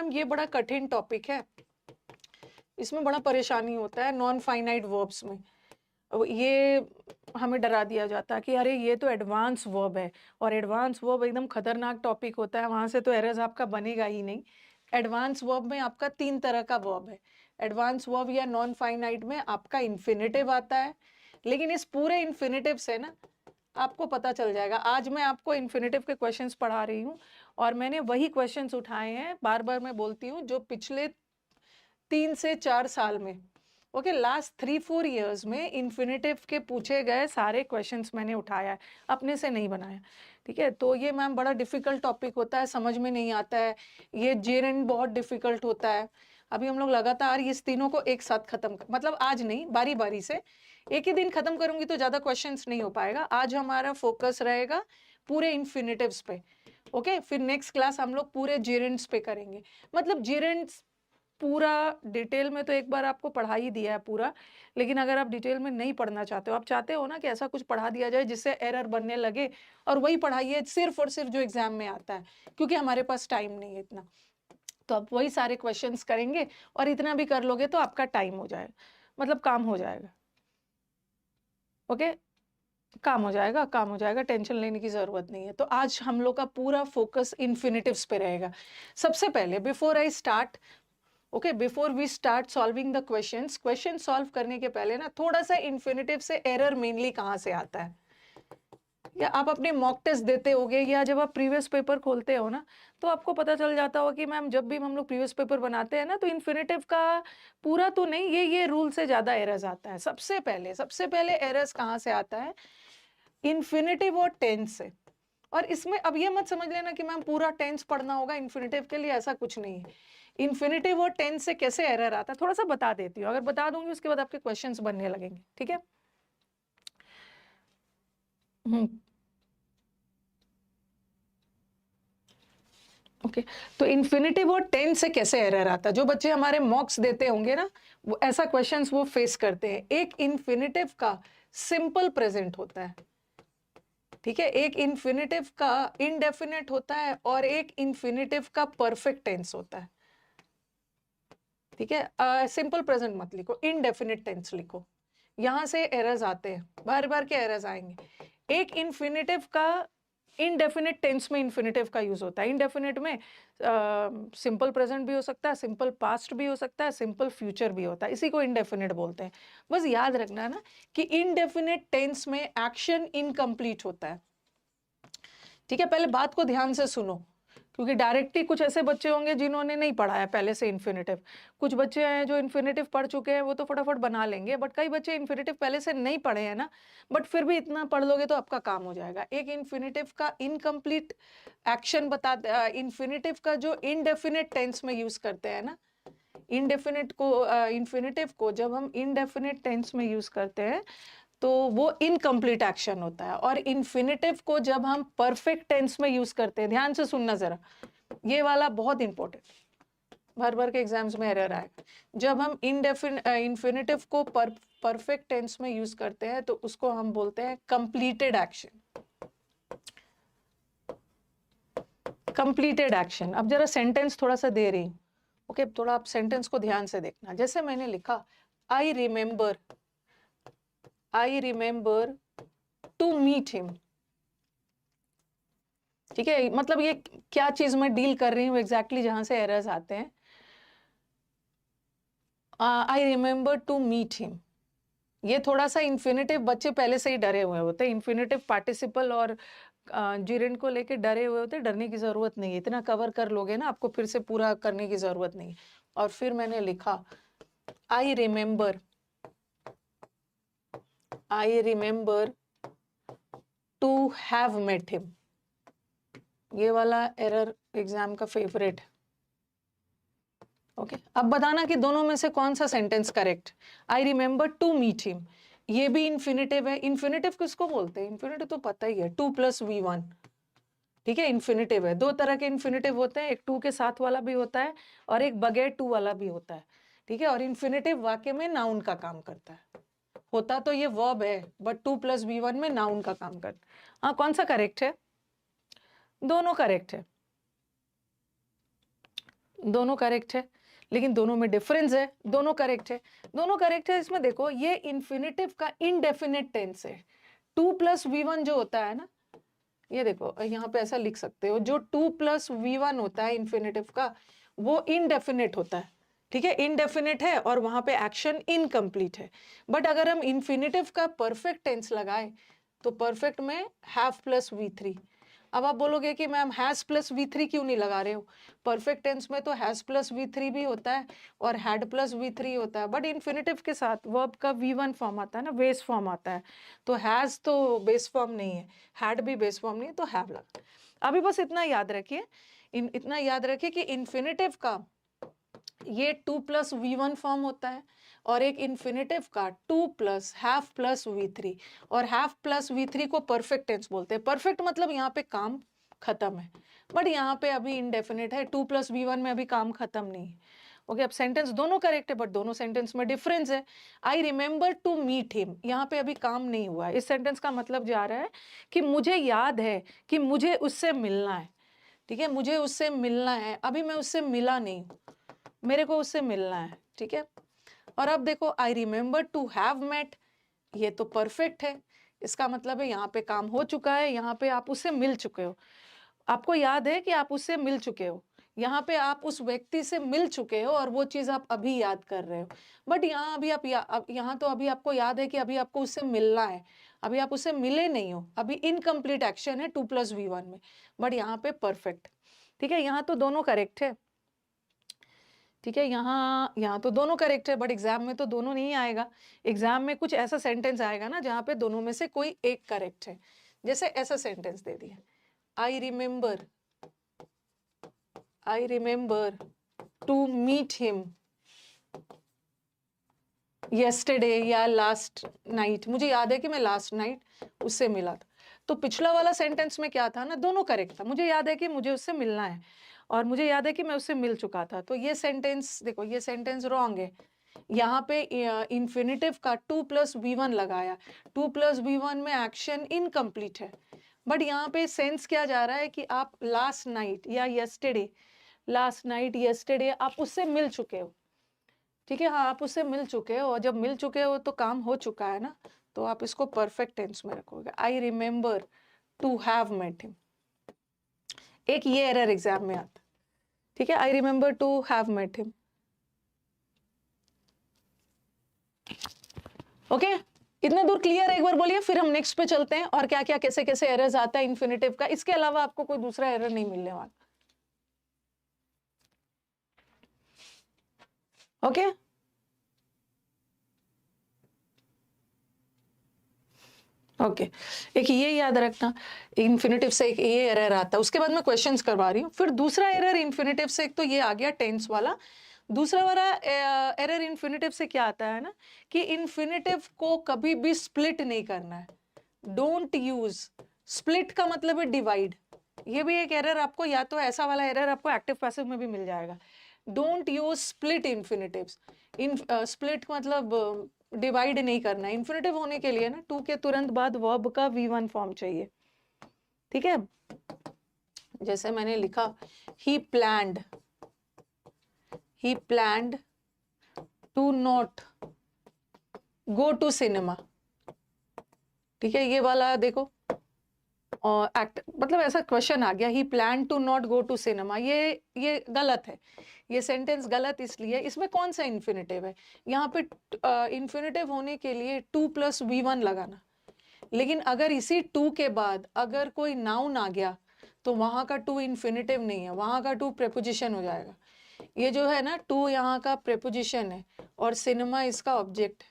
Ma'am ये बड़ा कठिन टॉपिक है, इसमें बड़ा परेशानी होता है नॉन फाइनाइट वर्ब्स में। ये हमें डरा दिया जाता है कि अरे ये तो एडवांस वर्ब है, और एडवांस वर्ब एकदम खतरनाक टॉपिक होता है, वहां से तो एरर्स आपका बनेगा ही नहीं। एडवांस वर्ब में आपका 3 तरह का वर्ब है। एडवांस वर्ब या नॉन फाइनाइट में आपका इन्फिनेटिव आता है, लेकिन इस पूरे इन्फिनेटिव से ना आपको पता चल जाएगा। आज मैं आपको इन्फिनेटिव के क्वेश्चंस पढ़ा रही हूँ, और मैंने वही क्वेश्चंस उठाए हैं, बार बार मैं बोलती हूँ, जो पिछले 3 से 4 साल में, ओके, लास्ट 3-4 ईयर्स में इन्फिनेटिव के पूछे गए सारे क्वेश्चंस मैंने उठाया है, अपने से नहीं बनाया। ठीक है, तो ये मैम बड़ा डिफिकल्ट टॉपिक होता है, समझ में नहीं आता है। ये जेरन बहुत डिफिकल्ट होता है। अभी हम लोग लगातार इस तीनों को एक साथ खत्म कर, मतलब आज नहीं, बारी बारी से एक ही दिन खत्म करूंगी तो ज्यादा क्वेश्चंस नहीं हो पाएगा। आज हमारा फोकस रहेगा पूरे इन्फिनेटिव्स पे। ओके, फिर नेक्स्ट क्लास हम लोग पूरे जेरेंट्स पे करेंगे। मतलब जेरेंट्स पूरा डिटेल में तो एक बार आपको पढ़ा ही दिया है पूरा, लेकिन अगर आप डिटेल में नहीं पढ़ना चाहते हो, आप चाहते हो ना कि ऐसा कुछ पढ़ा दिया जाए जिससे एरर बनने लगे, और वही पढ़ाइए सिर्फ और सिर्फ जो एग्जाम में आता है, क्योंकि हमारे पास टाइम नहीं है इतना, तो आप वही सारे क्वेश्चंस करेंगे, और इतना भी कर लोगे तो आपका टाइम हो जाएगा, मतलब काम हो जाएगा। ओके, काम हो जाएगा, काम हो जाएगा, टेंशन लेने की जरूरत नहीं है। तो आज हम लोग का पूरा फोकस इन्फिनेटिव्स पे रहेगा। सबसे पहले before I start, okay, before we start solving the questions, question solve करने के पहले ना थोड़ा सा इन्फिनेटिव से एरर मेनली कहाँ से आता है, या आप अपने मॉक टेस्ट देते होगे, या जब आप प्रीवियस पेपर खोलते हो ना, तो आपको पता चल जाता हो कि मैम जब भी हम लोग प्रीवियस पेपर बनाते हैं ना, तो इन्फिनेटिव का पूरा तो नहीं, ये रूल से ज्यादा एरर्स आता है। सबसे पहले एरर्स कहाँ से आता है, इन्फिनेटिव और टेंस से। और इसमें अब ये मत समझ लेना कि मैम पूरा टेंस पढ़ना होगा इन्फिनेटिव के लिए, ऐसा कुछ नहीं है। इन्फिनेटिव और टेंस से कैसे एरर आता है थोड़ा सा बता देती हूँ, अगर बता दूंगी उसके बाद आपके क्वेश्चंस बनने लगेंगे। ठीक है, ओके, तो इन्फिनेटिव और टेंस से कैसे एरर आता है, जो बच्चे हमारे मॉक्स देते होंगे ना, वो ऐसा क्वेश्चंस वो फेस करते हैं। एक इन्फिनेटिव का सिंपल प्रेजेंट होता है, ठीक है, एक इन्फिनेटिव का इनडेफिनेट होता है, और एक इन्फिनेटिव का परफेक्ट टेंस होता है। ठीक है, सिंपल प्रेजेंट मत लिखो, इनडेफिनेट टेंस लिखो, यहां से एरर्स आते हैं, बार बार के एरर्स आएंगे। एक इन्फिनेटिव का इनडेफिनेट टेंस में इन्फिनेटिव का यूज होता है। इनडेफिनेट में सिंपल प्रेजेंट भी हो सकता है, सिंपल पास्ट भी हो सकता है, सिंपल फ्यूचर भी होता है, इसी को इनडेफिनेट बोलते हैं। बस याद रखना ना कि इनडेफिनेट टेंस में एक्शन इनकम्प्लीट होता है। ठीक है, पहले बात को ध्यान से सुनो, क्योंकि डायरेक्टली कुछ ऐसे बच्चे होंगे जिन्होंने नहीं पढ़ा है पहले से इन्फिनेटिव, कुछ बच्चे हैं जो इन्फिनेटिव पढ़ चुके हैं, वो तो फटाफट बना लेंगे, बट कई बच्चे इन्फिनेटिव पहले से नहीं पढ़े हैं ना, बट फिर भी इतना पढ़ लोगे तो आपका काम हो जाएगा। एक इन्फिनेटिव का इनकम्प्लीट एक्शन बता, इन्फिनेटिव का जो इनडेफिनेट टेंस में यूज करते हैं ना, इनडेफिनेट को, इन्फिनेटिव को जब हम इनडेफिनेट टेंस में यूज करते हैं तो वो इनकम्प्लीट एक्शन होता है, और इन्फिनेटिव को जब हम परफेक्ट टेंस में यूज करते हैं, ध्यान से सुनना जरा, ये वाला बहुत इंपॉर्टेंट, भर भर के एग्जाम्स में एरर आएगा। जब हम इन्फिनेटिव को परफेक्ट टेंस में यूज करते हैं तो उसको हम बोलते हैं कंप्लीटेड एक्शन। Completed action. अब जरा सेंटेंस थोड़ा सा दे रही हूं, ओके, थोड़ा आप सेंटेंस को ध्यान से देखना। जैसे मैंने लिखा, I remember to meet him. ठीक है, मतलब ये क्या चीज मैं डील कर रही हूँ एग्जैक्टली, जहां से एरर्स आते हैं। I remember to meet him, ये थोड़ा सा इन्फिनेटिव बच्चे पहले से ही डरे हुए होते हैं, इन्फिनेटिव पार्टिसिपल और जिरेंट को लेके डरे हुए होते हैं। डरने की जरूरत नहीं है, इतना कवर कर लोगे ना, आपको फिर से पूरा करने की जरूरत नहीं। और फिर मैंने लिखा, I remember to have met him. ये वाला एरर एग्जाम का फेवरेट। ओके, अब बताना कि दोनों में से कौन सा sentence correct. I remember to meet him, ये भी इन्फिनेटिव है। इन्फिनेटिव किसको बोलते हैं, इन्फिनेटिव तो पता ही है, 2+V1। ठीक है, इन्फिनेटिव है, दो तरह के इन्फिनेटिव होते हैं, एक 2 के साथ वाला भी होता है और एक बगैर 2 वाला भी होता है। ठीक है, और इन्फिनेटिव वाक्य में नाउन का काम करता है, होता तो ये वर्ब है, बट 2+V1 में नाउन का काम करता है। हाँ, कौन सा करेक्ट है, दोनों करेक्ट है। दोनों करेक्ट है, लेकिन दोनों में डिफरेंस है। दोनों करेक्ट है, दोनों करेक्ट है। इसमें देखो ये इन्फिनेटिव का इनडेफिनिट टेंस है। 2 + V1 जो होता है ना, ये देखो यहाँ पे ऐसा लिख सकते हो, जो 2 + V1 होता है इन्फिनेटिव का, वो इनडेफिनिट होता है। ठीक है, इनडेफिनिट है और वहां पे एक्शन इनकम्प्लीट है। बट अगर हम इन्फिनेटिव का परफेक्ट टेंस लगाए तो परफेक्ट में हैव + V3। अब आप बोलोगे कि मैम हैज + V3 क्यों नहीं लगा रहे हो? परफेक्ट टेंस में तो हैज + V3 भी होता है और हैड + V3 होता है, बट इन्फिनेटिव के साथ वर्ब का V1 फॉर्म आता है ना, बेस फॉर्म आता है। तो हैज तो बेस फॉर्म नहीं है, हैड भी बेस फॉर्म नहीं है, तो हैव लगा। अभी बस इतना याद रखिए, इतना याद रखिए कि इन्फिनेटिव का ये 2 + V1 फॉर्म होता है और एक इन्फिनेटिव का 2 + हैव + V3, और हैव + V3 को परफेक्ट टेंस बोलते हैं। परफेक्ट मतलब यहाँ पे काम खत्म है, बट यहाँ पे अभी इनडेफिनिट है। 2 + V1 में अभी काम खत्म नहीं है। ओके, अब सेंटेंस दोनों करेक्ट है, बट दोनों सेंटेंस में डिफरेंस है। I remember to meet him, यहाँ पे अभी काम नहीं हुआ है। इस सेंटेंस का मतलब जा रहा है कि मुझे याद है कि मुझे उससे मिलना है। ठीक है, मुझे उससे मिलना है, अभी मैं उससे मिला नहीं हूँ, मेरे को उससे मिलना है। ठीक है, और अब देखो I remember to have met, ये तो परफेक्ट है। इसका मतलब है यहाँ पे काम हो चुका है, यहाँ पे आप उससे मिल चुके हो। आपको याद है कि आप उससे मिल चुके हो, यहाँ पे आप उस व्यक्ति से मिल चुके हो और वो चीज आप अभी याद कर रहे हो। बट यहाँ अभी आप यहाँ तो अभी आपको याद है कि अभी आपको उससे मिलना है, अभी आप उससे मिले नहीं हो, अभी इनकम्प्लीट एक्शन है 2 + V1 में, बट यहाँ पे परफेक्ट। ठीक है, यहाँ तो दोनों करेक्ट है। ठीक है, यहाँ तो दोनों करेक्ट है, बट एग्जाम में तो दोनों नहीं आएगा। एग्जाम में कुछ ऐसा सेंटेंस आएगा ना जहाँ पे दोनों में से कोई एक करेक्ट है। जैसे ऐसा सेंटेंस दे दिया, I remember to meet him yesterday या लास्ट नाइट, मुझे याद है कि मैं लास्ट नाइट उससे मिला था। तो पिछला वाला सेंटेंस में क्या था ना, दोनों करेक्ट था। मुझे याद है कि मुझे उससे मिलना है और मुझे याद है कि मैं उससे मिल चुका था। तो ये सेंटेंस देखो, ये सेंटेंस रॉन्ग है। यहाँ पे इन्फिनेटिव का 2 + V1 लगाया, 2 + V1 में एक्शन इनकम्प्लीट है। बट यहाँ पे सेंस क्या जा रहा है कि आप लास्ट नाइट या येस्टरडे आप उससे मिल चुके हो। ठीक है, हाँ, आप उससे मिल चुके हो, और जब मिल चुके हो तो काम हो चुका है ना, तो आप इसको परफेक्ट टेंस में रखोगे। I remember to have met him. एक ये एरर एग्जाम में आता। ठीक है, I remember to have met him. Okay, इतना दूर क्लियर है? एक बार बोलिए, फिर हम नेक्स्ट पे चलते हैं और क्या क्या कैसे कैसे एरर्स आता है इन्फिनेटिव का। इसके अलावा आपको कोई दूसरा एरर नहीं मिलने वाला। ओके, ओके, एक ये याद रखना, इन्फिनेटिव से एक ये एरर आता है। उसके बाद मैं क्वेश्चंस करवा रही हूँ। फिर दूसरा एरर इन्फिनेटिव से, एक तो ये आ गया टेंस वाला। दूसरा वाला एरर इन्फिनेटिव से क्या आता है ना, कि इन्फिनेटिव को कभी भी स्प्लिट नहीं करना है। डोंट यूज स्प्लिट, का मतलब है डिवाइड। ये भी एक एरर आपको, या तो ऐसा वाला एरर आपको एक्टिव पैसिव में भी मिल जाएगा। Don't use split infinitives. Split मतलब डिवाइड नहीं करना है। इन्फिनेटिव होने के लिए ना 2 के तुरंत बाद वर्ब का V1 फॉर्म चाहिए। ठीक है, जैसे मैंने लिखा, he planned to not go to cinema. ठीक है, ये वाला देखो, और एक्ट मतलब ऐसा क्वेश्चन आ गया, he plan to not go to cinema, ये गलत है। ये सेंटेंस गलत इसलिए, इसमें कौन सा इन्फिनेटिव है? यहाँ पे इन्फिनेटिव होने के लिए 2 + V1 लगाना। लेकिन अगर इसी 2 के बाद अगर कोई नाउन आ गया तो वहां का 2 इन्फिनेटिव नहीं है, वहां का 2 प्रेपोजिशन हो जाएगा। ये जो है ना 2 यहाँ का प्रेपोजिशन है और सिनेमा इसका ऑब्जेक्ट है,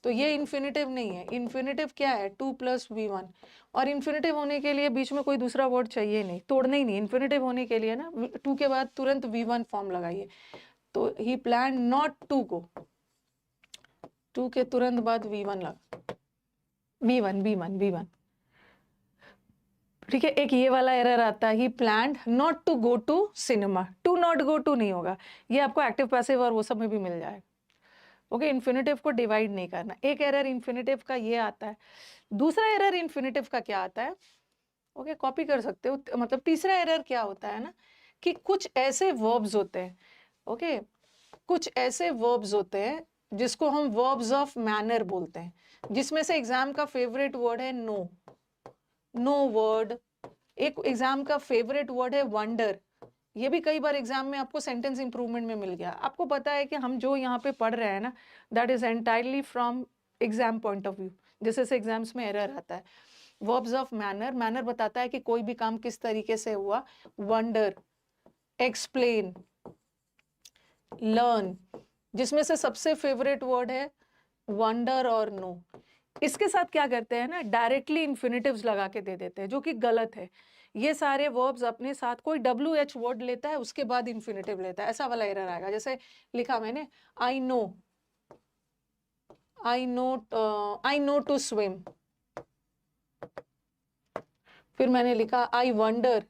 तो ये इन्फिनेटिव नहीं है। इन्फिनेटिव क्या है? 2 + V1। और इन्फिनेटिव होने के लिए बीच में कोई दूसरा वर्ड चाहिए नहीं, तोड़ना ही नहीं। इन्फिनेटिव होने के लिए ना 2 के बाद तुरंत V1 फॉर्म लगाइए। तो ही प्लान नॉट टू गो, 2 के तुरंत बाद V1 लगा, V1। ठीक है, एक ये वाला एरर आता है, he planned not to go to cinema. To not go to नहीं होगा, ये आपको एक्टिव पैसिव और वो सब में भी मिल जाएगा। ओके, इन्फिनेटिव को डिवाइड नहीं करना। एक एरर इन्फिनेटिव का ये आता है। दूसरा एरर इन्फिनेटिव का क्या आता है? ओके, कॉपी कर सकते हो। मतलब तीसरा एरर क्या होता है ना, कि कुछ ऐसे वर्ब्स होते हैं, ओके, कुछ ऐसे वर्ब्स होते हैं जिसको हम वर्ब्स ऑफ मैनर बोलते हैं, जिसमें से एग्जाम का फेवरेट वर्ड है नो, नो वर्ड। एक एग्जाम का फेवरेट वर्ड है वंडर। ये भी कई बार एग्जाम में आपको सेंटेंस इंप्रूवमेंट में मिल गया। आपको पता है कि हम जो यहाँ पे पढ़ रहे हैं ना, that is entirely from exam point of view. जैसे एग्जाम्स में एरर आता है, वर्ब्स ऑफ मैनर, मैनर बताता है कि कोई भी काम किस तरीके से हुआ। वंडर, एक्सप्लेन, लर्न, जिसमें से सबसे फेवरेट वर्ड है वंडर और नो। इसके साथ क्या करते हैं ना, डायरेक्टली इन्फिनिटिव्स लगा के दे देते हैं, जो कि गलत है। ये सारे वर्ब्स अपने साथ कोई WH वर्ड लेता है, उसके बाद इन्फिनिटिव लेता है, ऐसा वाला एरर आएगा। जैसे लिखा मैंने I know, I know to swim, फिर मैंने लिखा I wonder,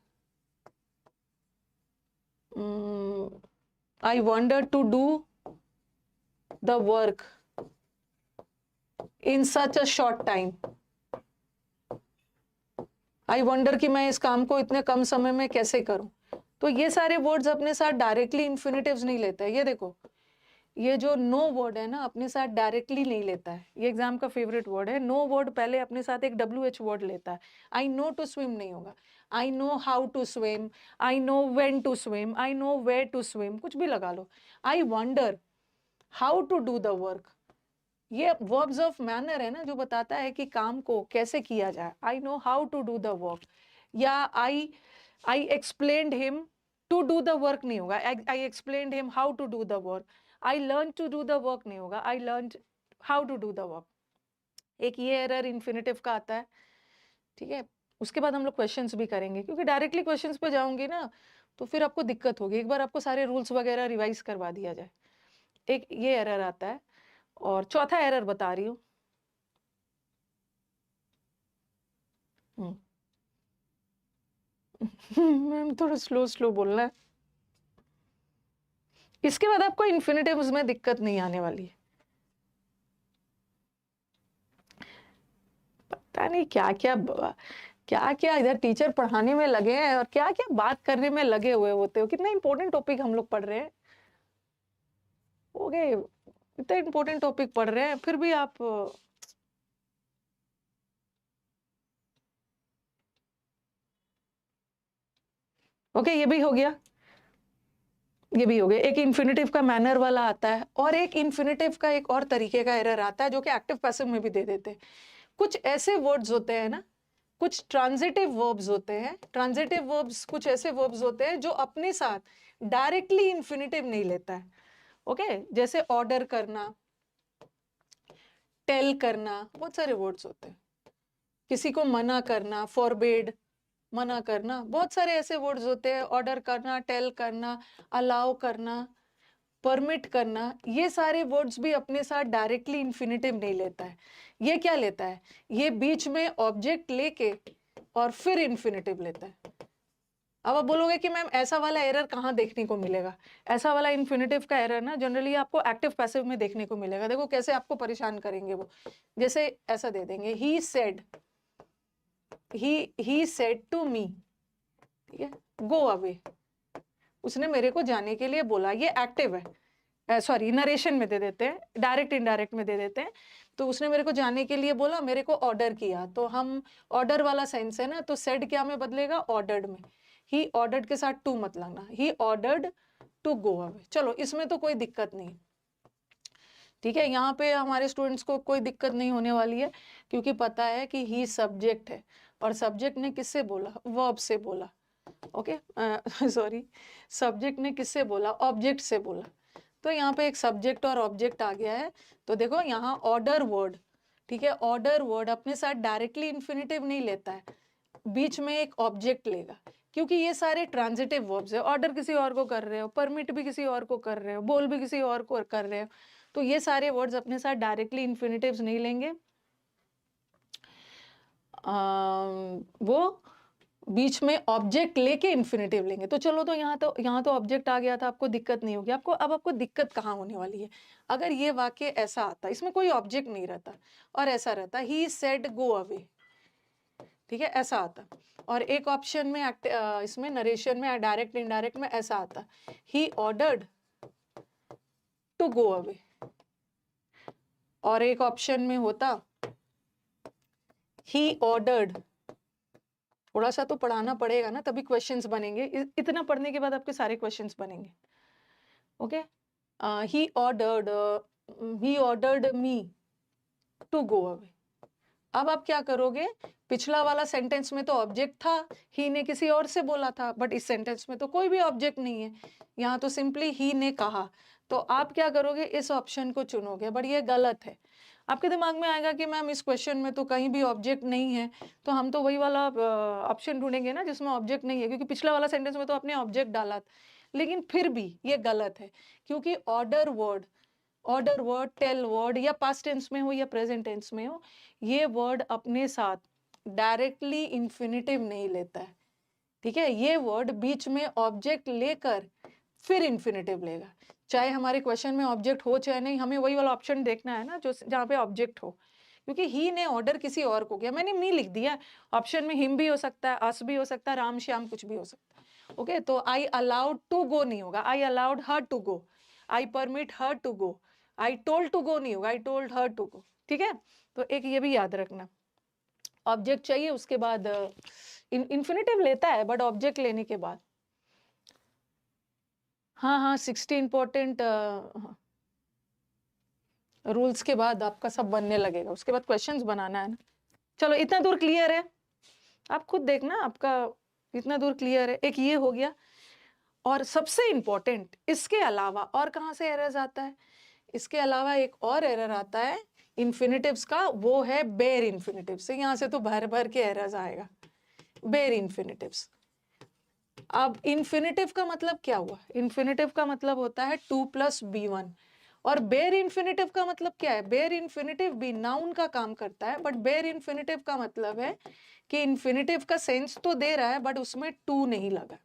I wonder to do the work in such a short time. I wonder कि मैं इस काम को इतने कम समय में कैसे करूं। तो ये सारे वर्ड्स अपने साथ डायरेक्टली इन्फिनिटिव्स नहीं लेता है। ये देखो, ये जो नो वर्ड है ना, अपने साथ डायरेक्टली नहीं लेता है। ये एग्जाम का फेवरेट वर्ड है। नो वर्ड पहले अपने साथ एक WH वर्ड लेता है। आई नो टू स्विम नहीं होगा, I know how to swim, I know when to swim, I know where to swim, कुछ भी लगा लो। I wonder how to do the work, ये वर्ब्स ऑफ मैनर है ना, जो बताता है कि काम को कैसे किया जाए। I know how to do the work, या I explained him to do the work नहीं होगा, I explained him how to do the work. I learn to do the work नहीं होगा, I learn how to do the work. एक ये error infinitive का आता है, ठीक है। उसके बाद हम लोग क्वेश्चंस भी करेंगे, क्योंकि डायरेक्टली क्वेश्चंस पे जाऊंगी ना तो फिर आपको दिक्कत होगी। एक बार आपको सारे रूल्स वगैरह रिवाइज करवा दिया जाए। एक ये एरर आता है, और चौथा एरर बता रही हूँ। मैम थोड़ा स्लो स्लो बोलना है। इसके बाद आपको इन्फिनिटिव्स में दिक्कत नहीं आने वाली है। पता नहीं क्या क्या इधर टीचर पढ़ाने में लगे हैं और क्या क्या बात करने में लगे हुए होते हो। कितना इंपॉर्टेंट टॉपिक हम लोग पढ़ रहे हैं, ओके, इतना इंपॉर्टेंट टॉपिक पढ़ रहे हैं, फिर भी आप ओके, ये भी हो गया, ये भी हो गया। एक इन्फिनिटिव का मैनर वाला आता है, और एक इन्फिनिटिव का एक और तरीके का एरर आता है जो कि एक्टिव पैसिव में भी दे देते हैं। कुछ ऐसे वर्ड्स होते हैं ना, कुछ ट्रांजिटिव वर्ब्स होते हैं। ट्रांजिटिव वर्ब्स कुछ ऐसे वर्ब्स होते हैं जो अपने साथ डायरेक्टली इन्फिनिटिव नहीं लेता है, ओके। जैसे ऑर्डर करना, टेल करना, बहुत सारे वर्ड्स होते हैं। किसी को मना करना, फॉरबिड, मना करना, बहुत सारे ऐसे वर्ड्स होते हैं। ऑर्डर करना, टेल करना, अलाउ करना, परमिट करना, ये सारे वर्ड्स भी अपने साथ डायरेक्टली इन्फिनिटिव नहीं लेता है। ये क्या लेता है, ये बीच में ऑब्जेक्ट लेके और फिर इन्फिनिटिव लेता है। अब आप बोलोगे कि मैम ऐसा वाला एरर कहाँ देखने को मिलेगा। ऐसा वाला इन्फिनिटिव का एरर ना जनरली आपको एक्टिव पैसिव में देखने को मिलेगा। देखो कैसे आपको परेशान करेंगे वो। जैसे ऐसा दे देंगे, ही सेड टू मी, ठीक है, गो अवे, उसने मेरे को जाने के लिए बोला। ये एक्टिव है, सॉरी नरेशन में दे देते हैं, डायरेक्ट इनडायरेक्ट में दे देते हैं। तो उसने मेरे को जाने के लिए बोला, मेरे को ऑर्डर किया, तो हम ऑर्डर वाला सेंस है ना, तो सेड क्या में बदलेगा, ऑर्डर्ड में। ही ऑर्डर्ड के साथ टू मत लगना, he ordered to go away. चलो इसमें तो कोई दिक्कत नहीं, ठीक है। यहाँ पे हमारे स्टूडेंट्स को कोई दिक्कत नहीं होने वाली है, क्योंकि पता है कि ही सब्जेक्ट है, और सब्जेक्ट ने किससे बोला, वर्ब से बोला, ओके, सॉरी, सब्जेक्ट ने किससे बोला, ऑब्जेक्ट से बोला। तो यहाँ पे एक सब्जेक्ट और ऑब्जेक्ट आ गया है। तो देखो यहाँ ऑर्डर वर्ड, ठीक है, ऑर्डर वर्ड अपने साथ डायरेक्टली इन्फिनिटिव नहीं लेता है, बीच में एक ऑब्जेक्ट लेगा, क्योंकि ये सारे ट्रांजिटिव वर्ब्स है। ऑर्डर किसी और को कर रहे हो, परमिट भी किसी और को कर रहे हो, बोल भी किसी और को कर रहे हो, तो ये सारे वर्ड्स अपने साथ डायरेक्टली इन्फिनिटिव्स नहीं लेंगे। वो बीच में ऑब्जेक्ट लेके इन्फिनिटिव लेंगे। तो चलो, तो यहाँ तो ऑब्जेक्ट आ गया था, आपको दिक्कत नहीं होगी। आपको दिक्कत कहाँ होने वाली है, अगर ये वाक्य ऐसा आता, इसमें कोई ऑब्जेक्ट नहीं रहता और ऐसा रहता, ही सेड गो अवे, ठीक है, ऐसा आता। और एक ऑप्शन में इसमें नरेशन में डायरेक्ट इनडायरेक्ट में ऐसा आता, he ordered to go away. और एक ऑप्शन में होता, ही ऑर्डर्ड, थोड़ा सा तो पढ़ाना पड़ेगा ना, तभी क्वेश्चंस बनेंगे। इतना पढ़ने के बाद आपके सारे क्वेश्चंस बनेंगे। Okay, he ordered me to go away. अब आप क्या करोगे, पिछला वाला सेंटेंस में तो ऑब्जेक्ट था, ही ने किसी और से बोला था, बट इस सेंटेंस में तो कोई भी ऑब्जेक्ट नहीं है, यहाँ तो सिंपली ही ने कहा। तो आप क्या करोगे, इस ऑप्शन को चुनोगे, बट ये गलत है। आपके दिमाग में आएगा कि मैम इस क्वेश्चन में तो कहीं भी ऑब्जेक्ट नहीं है, तो हम तो वही वाला ऑप्शन ढूंढेंगे ना जिसमें ऑब्जेक्ट नहीं है, क्योंकि पिछला वाला सेंटेंस में तो आपने ऑब्जेक्ट डाला। लेकिन फिर भी ये गलत है, क्योंकि ऑर्डर वर्ड, टेल वर्ड, या पास्ट टेंस में हो या प्रेजेंट टेंस में हो, ये वर्ड अपने साथ डायरेक्टली इन्फिनिटिव नहीं लेता है। ठीक है, ये वर्ड बीच में ऑब्जेक्ट लेकर फिर इन्फिनिटिव लेगा। चाहे हमारे क्वेश्चन में ऑब्जेक्ट हो चाहे नहीं, हमें वही वाला ऑप्शन देखना है ना जो जहाँ पे ऑब्जेक्ट हो। क्योंकि ही ने ऑर्डर किसी और को किया, मैंने मी लिख दिया, ऑप्शन में हिम भी हो सकता है, अस भी हो सकता है, राम श्याम कुछ भी हो सकता है। ओके, तो आई अलाउड टू गो नहीं होगा, I allowed her to go, I permit her to go, I told to go नहीं होगा, आई टोल्ड हर टू गो। ठीक है, तो एक ये भी याद रखना, ऑब्जेक्ट चाहिए, उसके बाद इन्फिनिटिव लेता है बट ऑब्जेक्ट लेने के बाद। हाँ, 60 इंपॉर्टेंट रूल्स के बाद आपका सब बनने लगेगा, उसके बाद क्वेश्चंस बनाना है ना। चलो, इतना दूर क्लियर है, आप खुद देखना, आपका इतना दूर क्लियर है। एक ये हो गया, और सबसे इंपॉर्टेंट, इसके अलावा और कहाँ से एरर्स आता है, इसके अलावा एक और एरर आता है इन्फिनिटिव्स का, वो है बेयर इन्फिनिटिव से। यहाँ से तो भर भर के एरर्स आएगा, बेयर इन्फिनिटिव्स। अब इन्फिनिटिव का मतलब क्या हुआ, इन्फिनिटिव का मतलब होता है 2 + B1। और बेयर इन्फिनिटिव का मतलब क्या है, बेयर इन्फिनिटिव भी नाउन का काम करता है, बट बेयर इन्फिनिटिव का मतलब है कि इन्फिनिटिव का सेंस तो दे रहा है बट उसमें टू नहीं लगा,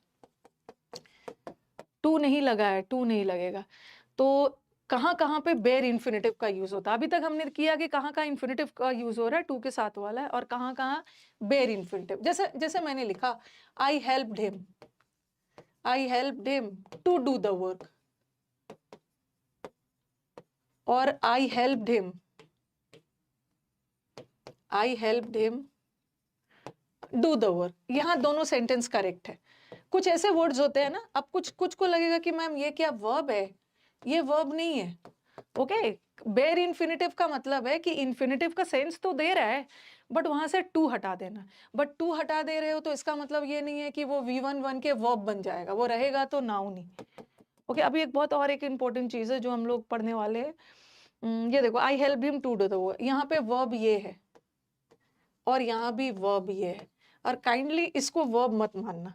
टू नहीं लगा है, टू नहीं लगेगा। तो कहाँ कहाँ पे बेयर इन्फिनिटिव का यूज होता है, अभी तक हमने किया कि कहाँ कहाँ इन्फिनिटिव का यूज हो रहा है, टू के साथ वाला है, और कहाँ कहाँ बेयर इन्फिनिटिव। जैसे जैसे मैंने लिखा, I helped him, I helped him to do the work, और I helped him do the work. यहाँ दोनों सेंटेंस करेक्ट है। कुछ ऐसे वर्ड्स होते हैं ना, अब कुछ कुछ को लगेगा कि मैम ये क्या वर्ब है, ये वर्ब नहीं है। ओके, बेयर इन्फिनिटिव का मतलब है कि इन्फिनिटिव का सेंस तो दे रहा है बट वहां से टू हटा देना। बट टू हटा दे रहे हो तो इसका मतलब ये नहीं है कि वो V1 के वर्ब बन जाएगा, वो रहेगा तो नाउन ही। ओके, अभी एक बहुत और एक इंपॉर्टेंट चीज है जो हम लोग पढ़ने वाले हैं। ये देखो, I help him to do the work, यहाँ पे वर्ब ये है और यहाँ भी वर्ब ये है, और काइंडली इसको वर्ब मत मानना।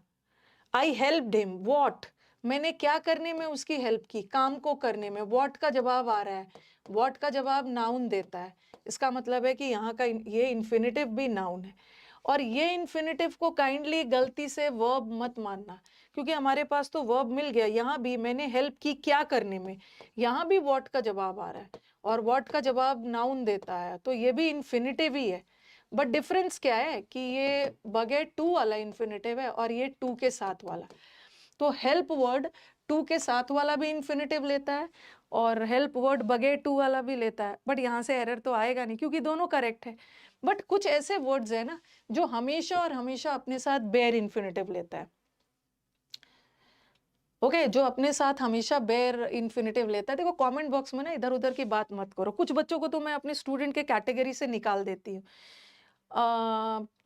आई हेल्प्ड हिम व्हाट, मैंने क्या करने में उसकी हेल्प की, काम को करने में। व्हाट का जवाब आ रहा है, व्हाट का जवाब नाउन देता है, इसका मतलब है कि यहाँ का ये इन्फिनिटिव भी नाउन है। और ये इन्फिनिटिव को काइंडली गलती से वर्ब मत मानना, क्योंकि हमारे पास तो वर्ब मिल गया। यहाँ भी मैंने हेल्प की क्या करने में, यहाँ भी व्हाट का जवाब आ रहा है और व्हाट का जवाब नाउन देता है, तो ये भी इन्फिनिटिव ही है। बट डिफरेंस क्या है कि ये बगैर टू वाला इन्फिनिटिव है और ये टू के साथ वाला। तो हेल्प वर्ड टू के साथ वाला भी इन्फिनिटिव लेता है और हेल्प वर्ड बगैर टू वाला भी लेता है। बट यहाँ से एरर तो आएगा नहीं क्योंकि दोनों करेक्ट है। बट कुछ ऐसे वर्ड्स है ना जो हमेशा और हमेशा अपने साथ बेयर इन्फिनिटिव लेता है। ओके, जो अपने साथ हमेशा बेयर इन्फिनिटिव लेता है। देखो, कमेंट बॉक्स में ना इधर उधर की बात मत करो। कुछ बच्चों को तो मैं अपने स्टूडेंट के कैटेगरी से निकाल देती हूँ।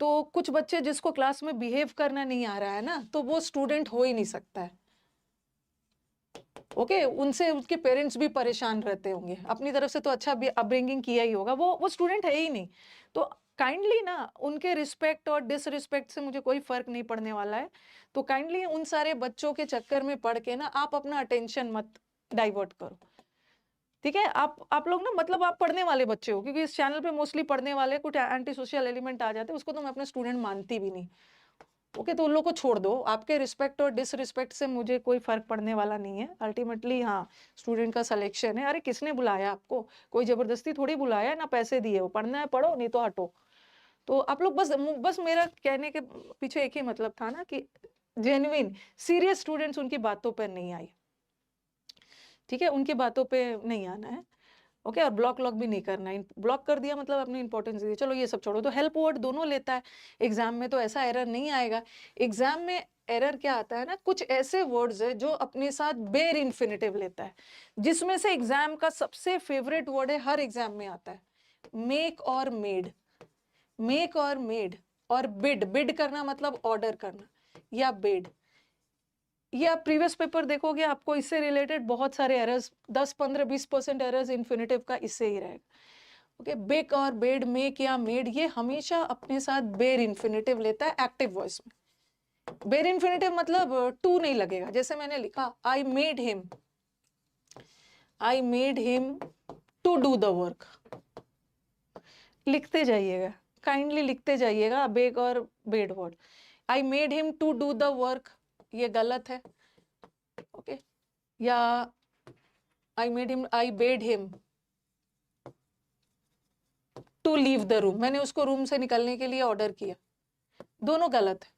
तो कुछ बच्चे जिसको क्लास में बिहेव करना नहीं आ रहा है ना, तो वो स्टूडेंट हो ही नहीं सकता है। ओके, उनसे उसके पेरेंट्स भी परेशान रहते होंगे, अपनी तरफ से तो अच्छा अपब्रिंगिंग किया ही होगा, वो स्टूडेंट है ही नहीं। तो काइंडली ना उनके रिस्पेक्ट और डिसरिस्पेक्ट से मुझे कोई फर्क नहीं पड़ने वाला है। तो काइंडली उन सारे बच्चों के चक्कर में पड़ के ना आप अपना अटेंशन मत डाइवर्ट करो। ठीक है, आप लोग ना, मतलब आप पढ़ने वाले बच्चे हो, क्योंकि इस चैनल पे मोस्टली पढ़ने वाले, कुछ एंटी सोशल एलिमेंट आ जाते हैं, उसको तो मैं अपने स्टूडेंट मानती भी नहीं। ओके, तो उन लोग को छोड़ दो, आपके रिस्पेक्ट और डिसरिस्पेक्ट से मुझे कोई फर्क पड़ने वाला नहीं है। अल्टीमेटली हाँ, स्टूडेंट का सिलेक्शन है। अरे किसने बुलाया आपको, कोई जबरदस्ती थोड़ी बुलाया है, ना पैसे दिए हो, पढ़ना है पढ़ो, नहीं तो हटो। तो आप लोग बस मेरा कहने के पीछे एक ही मतलब था ना कि जेन्युइन सीरियस स्टूडेंट्स उनकी बातों पर नहीं आई, ठीक है, उनकी बातों पे नहीं आना है, ओके। और ब्लॉक भी नहीं करना है, ब्लॉक कर दिया मतलब अपनी इंपॉर्टेंस दी, चलो ये सब छोड़ो। तो हेल्प वर्ड दोनों लेता है एग्जाम में, तो ऐसा एरर नहीं आएगा। एग्जाम में एरर क्या आता है ना, कुछ ऐसे वर्ड्स है जो अपने साथ बेर इन्फिनेटिव लेता है, जिसमें से एग्जाम का सबसे फेवरेट वर्ड है, हर एग्जाम में आता है, मेक और मेड। मेक और मेड और बिड, बिड करना मतलब ऑर्डर करना, या बिड। ये आप प्रीवियस पेपर देखोगे, आपको इससे रिलेटेड बहुत सारे एरर्स, 10 15 20% एरर्स इन्फिनेटिव का इससे ही रहेगा, ओके। बिग और बेड, मेक या मेड, ये हमेशा अपने साथ बेर इन्फिनेटिव लेता है एक्टिव वॉइस में। बेर इन्फिनेटिव मतलब टू नहीं लगेगा, जैसे मैंने लिखा I made him to do the work, लिखते जाइएगा, काइंडली लिखते जाइएगा बेग और bade word. I made him to do the work, ये गलत है, ओके। या I bade him to leave the room, मैंने उसको रूम से निकलने के लिए ऑर्डर किया, दोनों गलत है,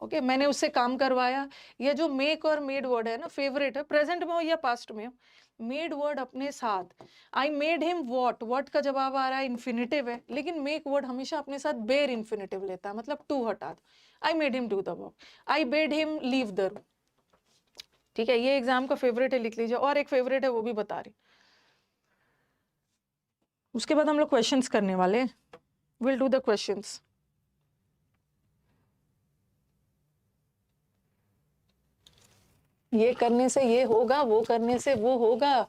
ओके। मैंने उससे काम करवाया। ये जो मेक और मेड वर्ड है ना, फेवरेट है, प्रेजेंट में हो या पास्ट में हो। मेड वर्ड अपने साथ, आई मेड हिम वॉट का जवाब आ रहा है, इन्फिनेटिव है, लेकिन मेक वर्ड हमेशा अपने साथ बेर इन्फिनेटिव लेता है, मतलब टू हटा दो। आई made him do the work, I bade him leave the room, ठीक है। ये एग्जाम का फेवरेट है, लिख लीजिए। और एक फेवरेट है, वो भी बता रही। उसके बाद हम लोग क्वेश्चंस करने वाले, विल डू द क्वेश्चंस। ये करने से ये होगा, वो करने से वो होगा,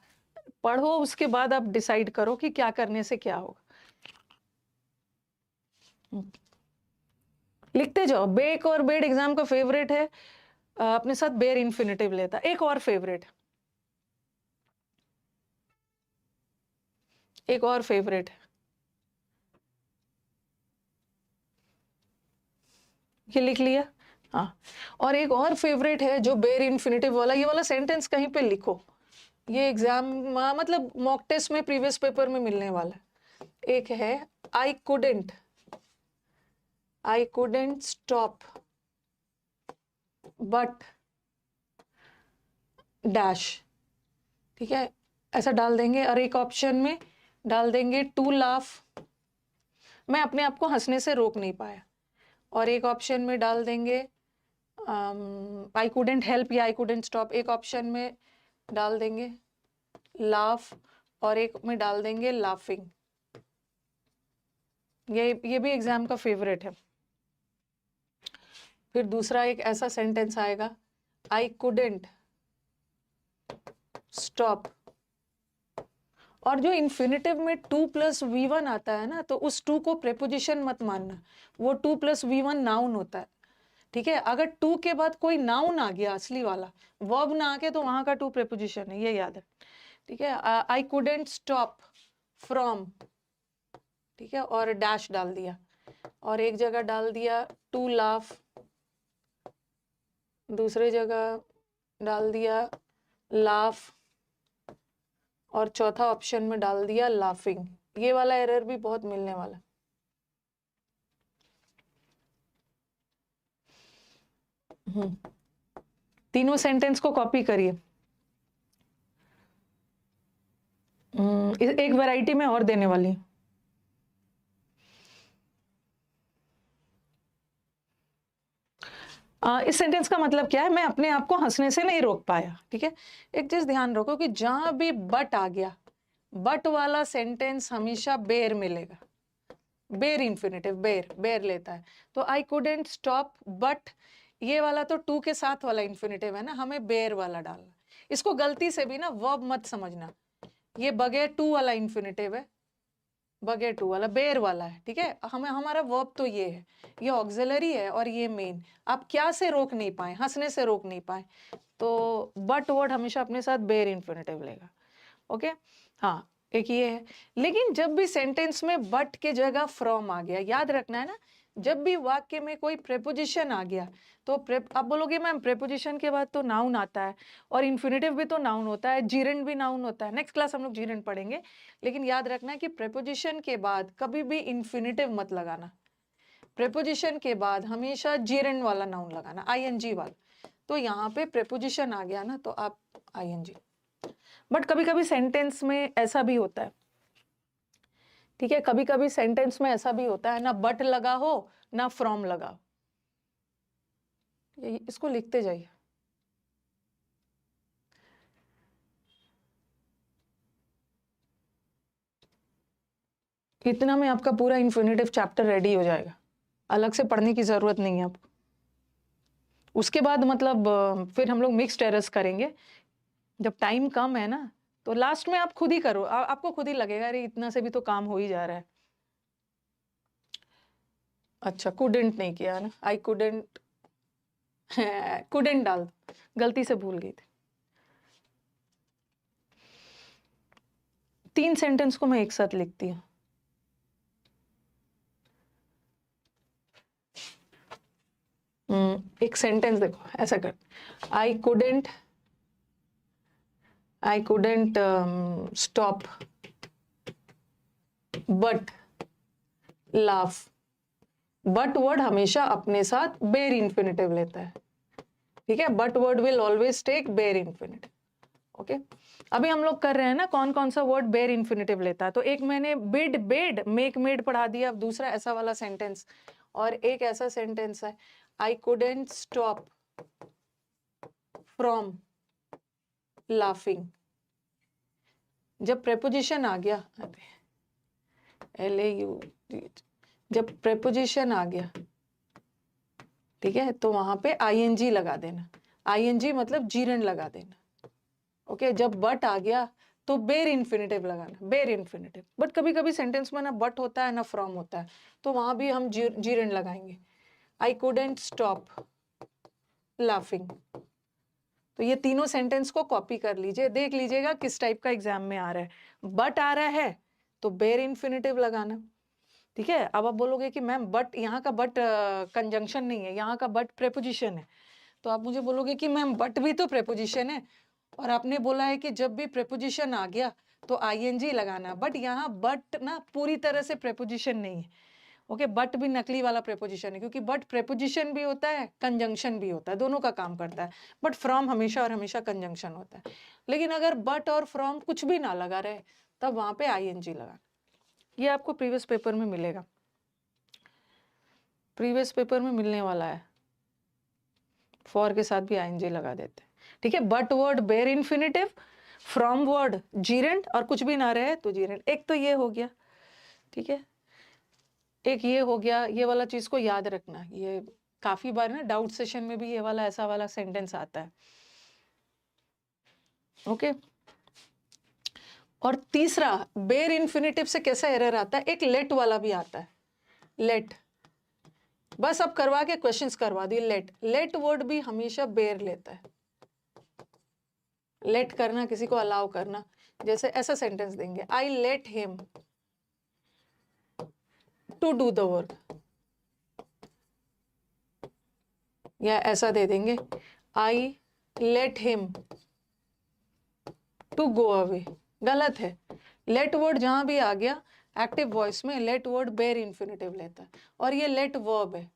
पढ़ो, उसके बाद आप डिसाइड करो कि क्या करने से क्या होगा। लिखते जाओ। बेक और बेड एग्जाम का फेवरेट है, अपने साथ बेर इन्फिनेटिव लेता। एक और फेवरेट, एक और फेवरेट है, ये लिख लिया, हाँ। और एक और फेवरेट है जो बेर इन्फिनेटिव वाला, ये वाला सेंटेंस कहीं पे लिखो, ये एग्जाम मतलब मॉक टेस्ट में, प्रीवियस पेपर में मिलने वाला है। एक है आई कुडेंट स्टॉप बट डैश, ठीक है, ऐसा डाल देंगे। और एक ऑप्शन में डाल देंगे टू लाफ, मैं अपने आप को हंसने से रोक नहीं पाया। और एक ऑप्शन में डाल देंगे आई कुडेंट हेल्प या आई कुडेंट स्टॉप। एक ऑप्शन में डाल देंगे लाफ, और एक में डाल देंगे लाफिंग। ये भी एग्जाम का फेवरेट है। फिर दूसरा एक ऐसा सेंटेंस आएगा, आई कुडेंट स्टॉप, और जो इन्फिनेटिव में टू प्लस V1 आता है ना, तो उस टू को प्रेपोजिशन मत मानना, वो टू प्लस V1 नाउन होता है, ठीक है। अगर टू के बाद कोई नाउन आ गया असली वाला, वर्ब ना आके, तो वहां का टू प्रेपोजिशन है, ये याद है, ठीक है। आई कुडेंट स्टॉप फ्रॉम, ठीक है, और डैश डाल दिया। और एक जगह डाल दिया टू लाफ, दूसरे जगह डाल दिया लाफ, और चौथा ऑप्शन में डाल दिया लाफिंग। ये वाला एरर भी बहुत मिलने वाला। तीनों सेंटेंस को कॉपी करिए। एक वैरायटी में और देने वाली, इस सेंटेंस का मतलब क्या है, मैं अपने आप को हंसने से नहीं रोक पाया, ठीक है। एक चीज ध्यान रखो कि जहां भी बट आ गया, बट वाला सेंटेंस हमेशा बेर मिलेगा, बेर इन्फिनेटिव, बेर लेता है। तो आई कुडेंट स्टॉप बट, ये वाला तो टू के साथ वाला इन्फिनेटिव है ना, हमें बेर वाला डालना। इसको गलती से भी ना वर्ब मत समझना, ये बगैर टू वाला इन्फिनेटिव है, बगैर टू वाला बेर वाला है, ठीक है। हमें हमारा वर्ब तो ये है, ये ऑक्सिलरी है, और ये मेन। आप क्या से रोक नहीं पाए, हंसने से रोक नहीं पाए, तो बट वर्ड हमेशा अपने साथ बेर इन्फिनेटिव लेगा, ओके। हाँ, एक ये है। लेकिन जब भी सेंटेंस में बट के जगह फ्रॉम आ गया, याद रखना है ना, जब भी वाक्य में कोई प्रेपोजिशन आ गया, तो आप बोलोगे मैम प्रेपोजिशन के बाद तो नाउन आता है, और इन्फिनेटिव भी तो नाउन होता है, जीरेंड भी नाउन होता है। नेक्स्ट क्लास हम लोग जीरेंड पढ़ेंगे, लेकिन याद रखना है कि प्रेपोजिशन के बाद कभी भी इन्फिनेटिव मत लगाना, प्रेपोजिशन के बाद हमेशा जीरेंड वाला नाउन लगाना, आईएनजी वाला। तो यहाँ पे प्रेपोजिशन आ गया ना, तो आप आईएनजी। बट कभी कभी सेंटेंस में ऐसा भी होता है, ठीक है, कभी कभी सेंटेंस में ऐसा भी होता है ना बट लगा हो ना फ्रॉम लगा हो। इसको लिखते जाइए। इतना में आपका पूरा इन्फिनिटिव चैप्टर रेडी हो जाएगा, अलग से पढ़ने की जरूरत नहीं है आपको। उसके बाद मतलब फिर हम लोग मिक्स्ड एरर्स करेंगे। जब टाइम कम है ना, तो लास्ट में आप खुद ही करो, आपको खुद ही लगेगा अरे इतना से भी तो काम हो ही जा रहा है। अच्छा, कुडेंट नहीं किया ना, आई कुडेंट, कुडेंट डाल, गलती से भूल गई थी। 3 सेंटेंस को मैं एक साथ लिखती हूँ। एक सेंटेंस देखो ऐसा कर, I couldn't stop but laugh. But word हमेशा अपने साथ बेयर इन्फिनिटिव लेता है, ठीक है, but word will always take bare infinitive. Okay, अभी हम लोग कर रहे हैं ना कौन कौन सा वर्ड बेयर इन्फिनिटिव लेता है। तो एक मैंने बिड बेड मेक मेड पढ़ा दिया, अब दूसरा ऐसा वाला सेंटेंस, और एक ऐसा सेंटेंस है आई कुडेंट स्टॉप फ्रॉम लाफिंग। जब प्रेपोजिशन आ गया, जब प्रेपोजिशन आ गया, ठीक है, तो वहां पे आईएनजी लगा देना, आईएनजी मतलब जीरन लगा देना। ओके, जब बट आ गया तो बेयर इन्फिनिटिव लगाना, बेयर इन्फिनिटिव। बट कभी कभी सेंटेंस में ना बट होता है ना फ्रॉम होता है, तो वहां भी हम जीरन लगाएंगे, आई कुडेंट स्टॉप लाफिंग। तो ये तीनों सेंटेंस को कॉपी कर लीजिए, देख लीजिएगा किस टाइप का एग्जाम में आ रहा है। बट आ रहा है तो बेयर इन्फिनिटिव लगाना, ठीक है। अब आप बोलोगे कि मैम बट यहाँ का बट कंजंक्शन नहीं है, यहाँ का बट प्रेपोजिशन है, तो आप मुझे बोलोगे कि मैम बट भी तो प्रेपोजिशन है, और आपने बोला है कि जब भी प्रेपोजिशन आ गया तो आईएनजी लगाना। बट यहाँ बट ना पूरी तरह से प्रेपोजिशन नहीं है, ओके, बट भी नकली वाला प्रेपोजिशन है, क्योंकि बट प्रेपोजिशन भी होता है कंजंक्शन भी होता है, दोनों का काम करता है। बट फ्रॉम हमेशा और हमेशा कंजंक्शन होता है। लेकिन अगर बट और फ्रॉम कुछ भी ना लगा रहे तब वहां पे आईएनजी लगाना। ये आपको प्रीवियस पेपर में मिलेगा, प्रीवियस पेपर में मिलने वाला है, फॉर के साथ भी आईएनजी लगा देते हैं, ठीक है। But word bare infinitive, from word gerund, और कुछ भी ना रहे तो जीरेंट। एक तो ये हो गया, ठीक है, एक ये हो गया, ये वाला चीज को याद रखना। ये काफी बार ना डाउट सेशन में भी ये वाला ऐसा वाला सेंटेंस आता है, ओके। और तीसरा, बेयर इन्फिनिटिव से कैसा एरर आता है, एक लेट वाला भी आता है, लेट। बस अब करवा के क्वेश्चंस करवा दी, लेट वर्ड भी हमेशा बेयर लेता है। लेट करना, किसी को अलाउ करना, जैसे ऐसा सेंटेंस देंगे, I let him to do the work, या ऐसा दे देंगे, I let him to go away. गलत है, लेट वर्ड जहां भी आ गया एक्टिव वॉइस में, लेट वर्ड बेयर इन्फिनिटिव लेता है, और ये लेट वर्ब है।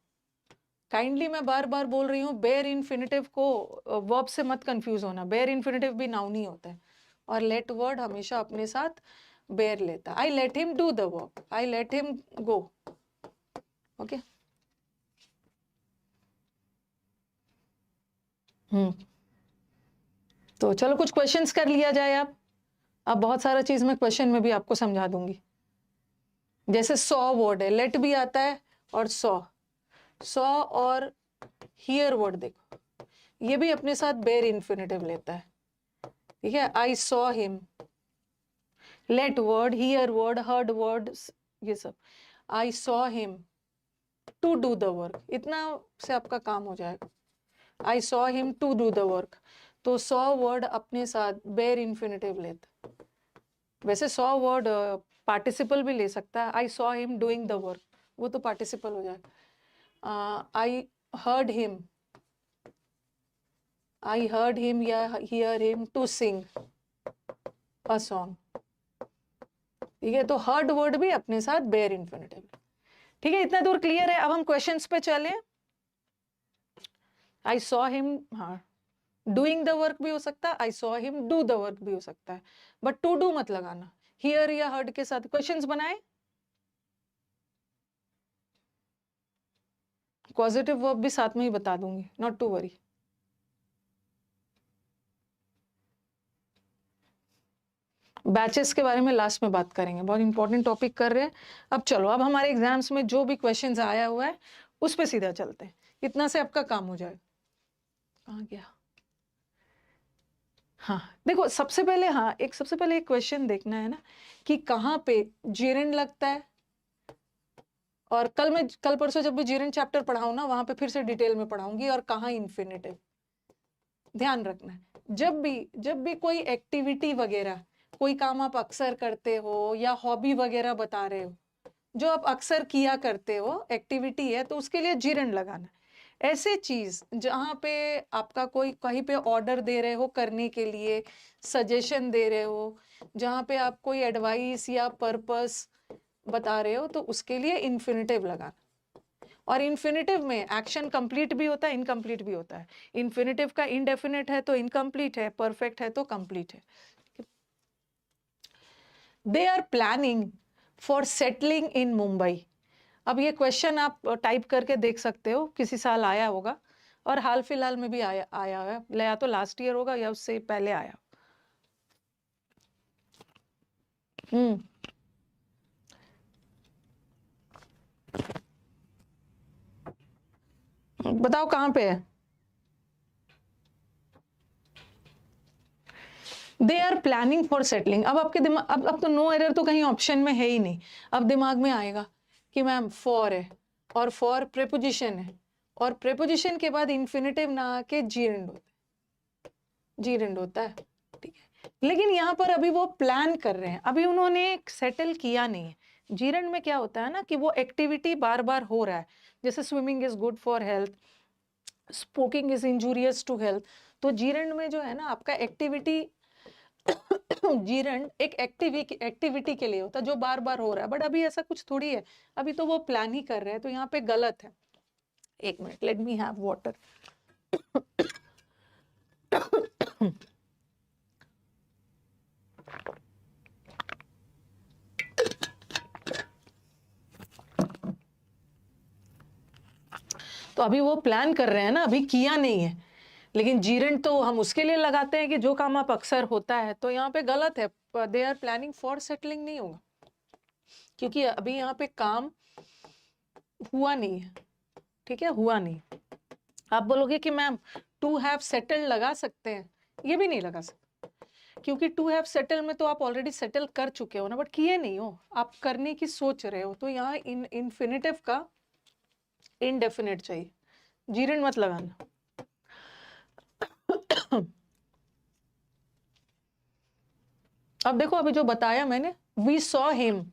काइंडली मैं बार बार बोल रही हूँ, बेयर इन्फिनिटिव को वर्ब से मत कंफ्यूज होना, बेयर इन्फिनिटिव भी नाउन ही होता है, और लेट वर्ड हमेशा अपने साथ बेयर लेता है। आई let him do the work, I let him go, okay. तो चलो कुछ क्वेश्चंस कर लिया जाए। अब बहुत सारा चीज मैं क्वेश्चन में भी आपको समझा दूंगी। जैसे सॉ वर्ड है, लेट भी आता है और सॉ और हियर वर्ड देखो, ये भी अपने साथ बेयर इन्फिनिटिव लेता है, ठीक है। I saw him, let word, hear word, heard word, ये सब। I saw him to do the work, इतना से आपका काम हो जाएगा। I saw him to do the work, तो सॉ वर्ड अपने साथ बेयर इन्फिनिटिव लेता। वैसे सॉ वर्ड पार्टिसिपल भी ले सकता है, I saw him doing the work, वो तो पार्टिसिपल हो जाएगा। I heard him, I heard him या hear him to sing a song, ठीक है। तो हर्ड वर्ड भी अपने साथ बेयर इन्फिनिटिव। ठीक है, इतना दूर क्लियर है। अब हम क्वेश्चंस पे चले। आई सॉ हिम, हाँ, डूइंग द वर्क भी हो सकता है, I saw him do the work भी हो सकता है, बट टू डू मत लगाना। हियर या हर्ड के साथ क्वेश्चंस बनाए, पॉजिटिव वर्ब भी साथ में ही बता दूंगी, नॉट टू वरी। बैचेस के बारे में लास्ट में बात करेंगे, बहुत इंपॉर्टेंट टॉपिक कर रहे हैं। अब चलो, अब हमारे एग्जाम्स में जो भी क्वेश्चंस आया हुआ है उस पे सीधा चलते हैं, इतना से आपका काम हो जाएगा। कहाँ गया? हाँ देखो, सबसे पहले एक क्वेश्चन देखना है ना कि कहाँ पे जीरेंड लगता है। और कल परसों जब भी जीरेंड चैप्टर पढ़ाऊं ना, वहां पे फिर से डिटेल में पढ़ाऊंगी, और कहाँ इन्फिनेटिव। ध्यान रखना है, जब भी कोई एक्टिविटी वगैरह, कोई काम आप अक्सर करते हो या हॉबी वगैरह बता रहे हो, जो आप अक्सर किया करते हो, एक्टिविटी है, तो उसके लिए जीरेंड लगाना। ऐसे चीज जहां पे आपका कोई कहीं पे ऑर्डर दे रहे हो करने के लिए, सजेशन दे रहे हो, जहां पे आप कोई एडवाइस या पर्पस बता रहे हो, तो उसके लिए इन्फिनेटिव लगाना। और इन्फिनेटिव में एक्शन कंप्लीट भी होता है, इनकम्प्लीट भी होता है। इन्फिनेटिव का इनडेफिनेट है तो इनकम्प्लीट है, परफेक्ट है तो कंप्लीट है। They are planning for settling in Mumbai. अब ये क्वेश्चन आप टाइप करके देख सकते हो, किसी साल आया होगा, और हाल फिलहाल में भी आया है, या तो लास्ट ईयर होगा या उससे पहले आया। बताओ कहाँ पे है? They are planning for settling. अब आपके दिमाग, अब तो नो एरर तो कहीं ऑप्शन में है ही नहीं। अब दिमाग में आएगा कि मैम फॉर है, और फॉर प्रेपोजिशन है, और प्रेपोजिशन के बाद इन्फिनेटिव ना आके जीरेंड होता है, जीरेंड होता है, ठीक है। लेकिन यहाँ पर अभी वो प्लान कर रहे हैं, अभी उन्होंने सेटल किया नहीं है। जीरेंड में क्या होता है ना कि वो एक्टिविटी बार बार हो रहा है, जैसे swimming is good for health, smoking is injurious to health. तो जीरेंड में जो है ना आपका एक्टिविटी जीरेंड एक एक्टिविटी के लिए होता है जो बार बार हो रहा है, बट अभी ऐसा कुछ थोड़ी है, अभी तो वो प्लान ही कर रहे हैं, तो यहाँ पे गलत है। एक minute, let me have water. तो अभी वो प्लान कर रहे हैं ना, अभी किया नहीं है। लेकिन जीरेंड तो हम उसके लिए लगाते हैं कि जो काम आप अक्सर होता है, तो यहाँ पे गलत है, they are planning for settling नहीं होगा, क्योंकि अभी यहाँ पे काम हुआ नहीं है, ठीक है, हुआ नहीं। आप बोलोगे कि मैम टू हैव सेटल्ड लगा सकते हैं, ये भी नहीं लगा सकते, क्योंकि टू हैव सेटल में तो आप ऑलरेडी सेटल कर चुके हो ना, बट किए नहीं हो, आप करने की सोच रहे हो, तो यहाँ इन्फिनेटिव का इनडेफिनेट चाहिए, जीरेंड मत लगाना। अब देखो, अभी जो बताया मैंने, we saw him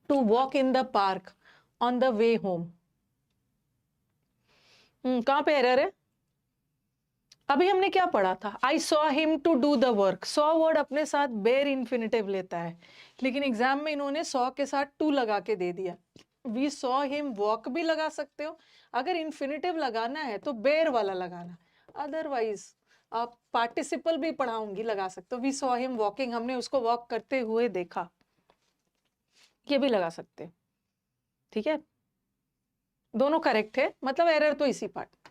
to walk in the park on the way home. कहां पे एरर है? अभी हमने क्या पढ़ा था? I saw him to do the work. Saw word अपने साथ बेर इन्फिनेटिव लेता है, लेकिन एग्जाम में इन्होंने सॉ के साथ टू लगा के दे दिया। वी सॉ हिम वॉक भी लगा सकते हो, अगर इन्फिनेटिव लगाना है तो बेर वाला लगाना, अदरवाइज आप पार्टिसिपल भी पढ़ाऊंगी लगा सकते हो। वी सॉ हिम वॉकिंग, हमने उसको वॉक करते हुए देखा, ये भी लगा सकते हो, ठीक है, दोनों करेक्ट है, मतलब एरर तो इसी part.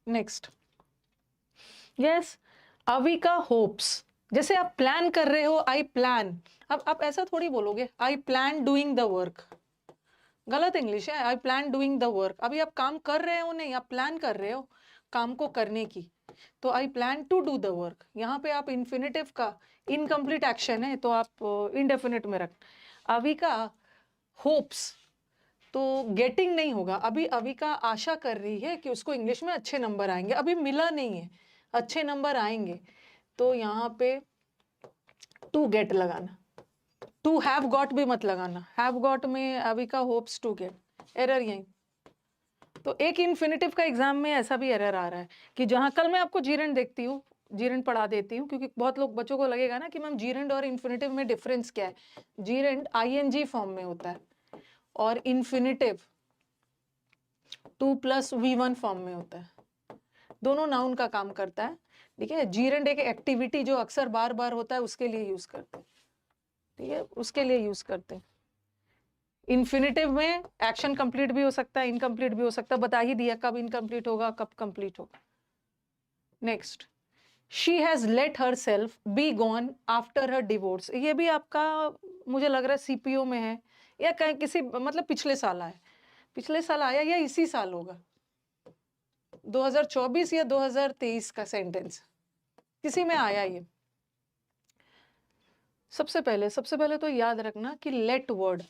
Next, yes, Avika hopes. जैसे आप प्लान कर रहे हो, आई प्लान, अब आप ऐसा थोड़ी बोलोगे I plan doing the work, गलत इंग्लिश है। I plan doing the work, अभी आप काम कर रहे हो नहीं, आप प्लान कर रहे हो काम को करने की, तो I plan to do the work. यहाँ पे आप इन्फिनेटिव का इनकम्प्लीट एक्शन है, तो आप इंडेफिनिट में रख। अविका होप्स, तो गेटिंग नहीं होगा, अभी अविका आशा कर रही है कि उसको इंग्लिश में अच्छे नंबर आएंगे, अभी मिला नहीं है, अच्छे नंबर आएंगे, तो यहाँ पे टू गेट लगाना, टू हैव गॉट भी मत लगाना, हैव गॉट में अविका होप्स टू गेट, एरर यही। तो एक इन्फिनेटिव का एग्जाम में ऐसा भी एरर आ रहा है कि जहां कल मैं आपको जीरेंड देखती हूँ, जीरेंड पढ़ा देती हूँ, क्योंकि बहुत लोग बच्चों को लगेगा ना कि मैम जीरेंड और इन्फिनेटिव में डिफरेंस क्या है। जीरेंड आईएनजी फॉर्म में होता है, और इन्फिनिटिव 2 प्लस V1 फॉर्म में होता है, दोनों नाउन का काम करता है, ठीक है। जीरेंड एक एक्टिविटी जो अक्सर बार बार होता है उसके लिए यूज करते हैं, ठीक है, उसके लिए यूज करते हैं। इन्फिनिटिव में एक्शन कंप्लीट भी हो सकता है, इनकम्प्लीट भी हो सकता है, बता ही दिया कब इनकम्प्लीट होगा कब कंप्लीट होगा। Next, she has let her self be gone after her divorce, ये भी आपका मुझे लग रहा है सीपीओ में है या कहीं किसी मतलब पिछले साल आया, पिछले साल आया या इसी साल होगा, 2024 या 2023 का सेंटेंस किसी में आया ये। सबसे पहले तो याद रखना कि लेट वर्ड,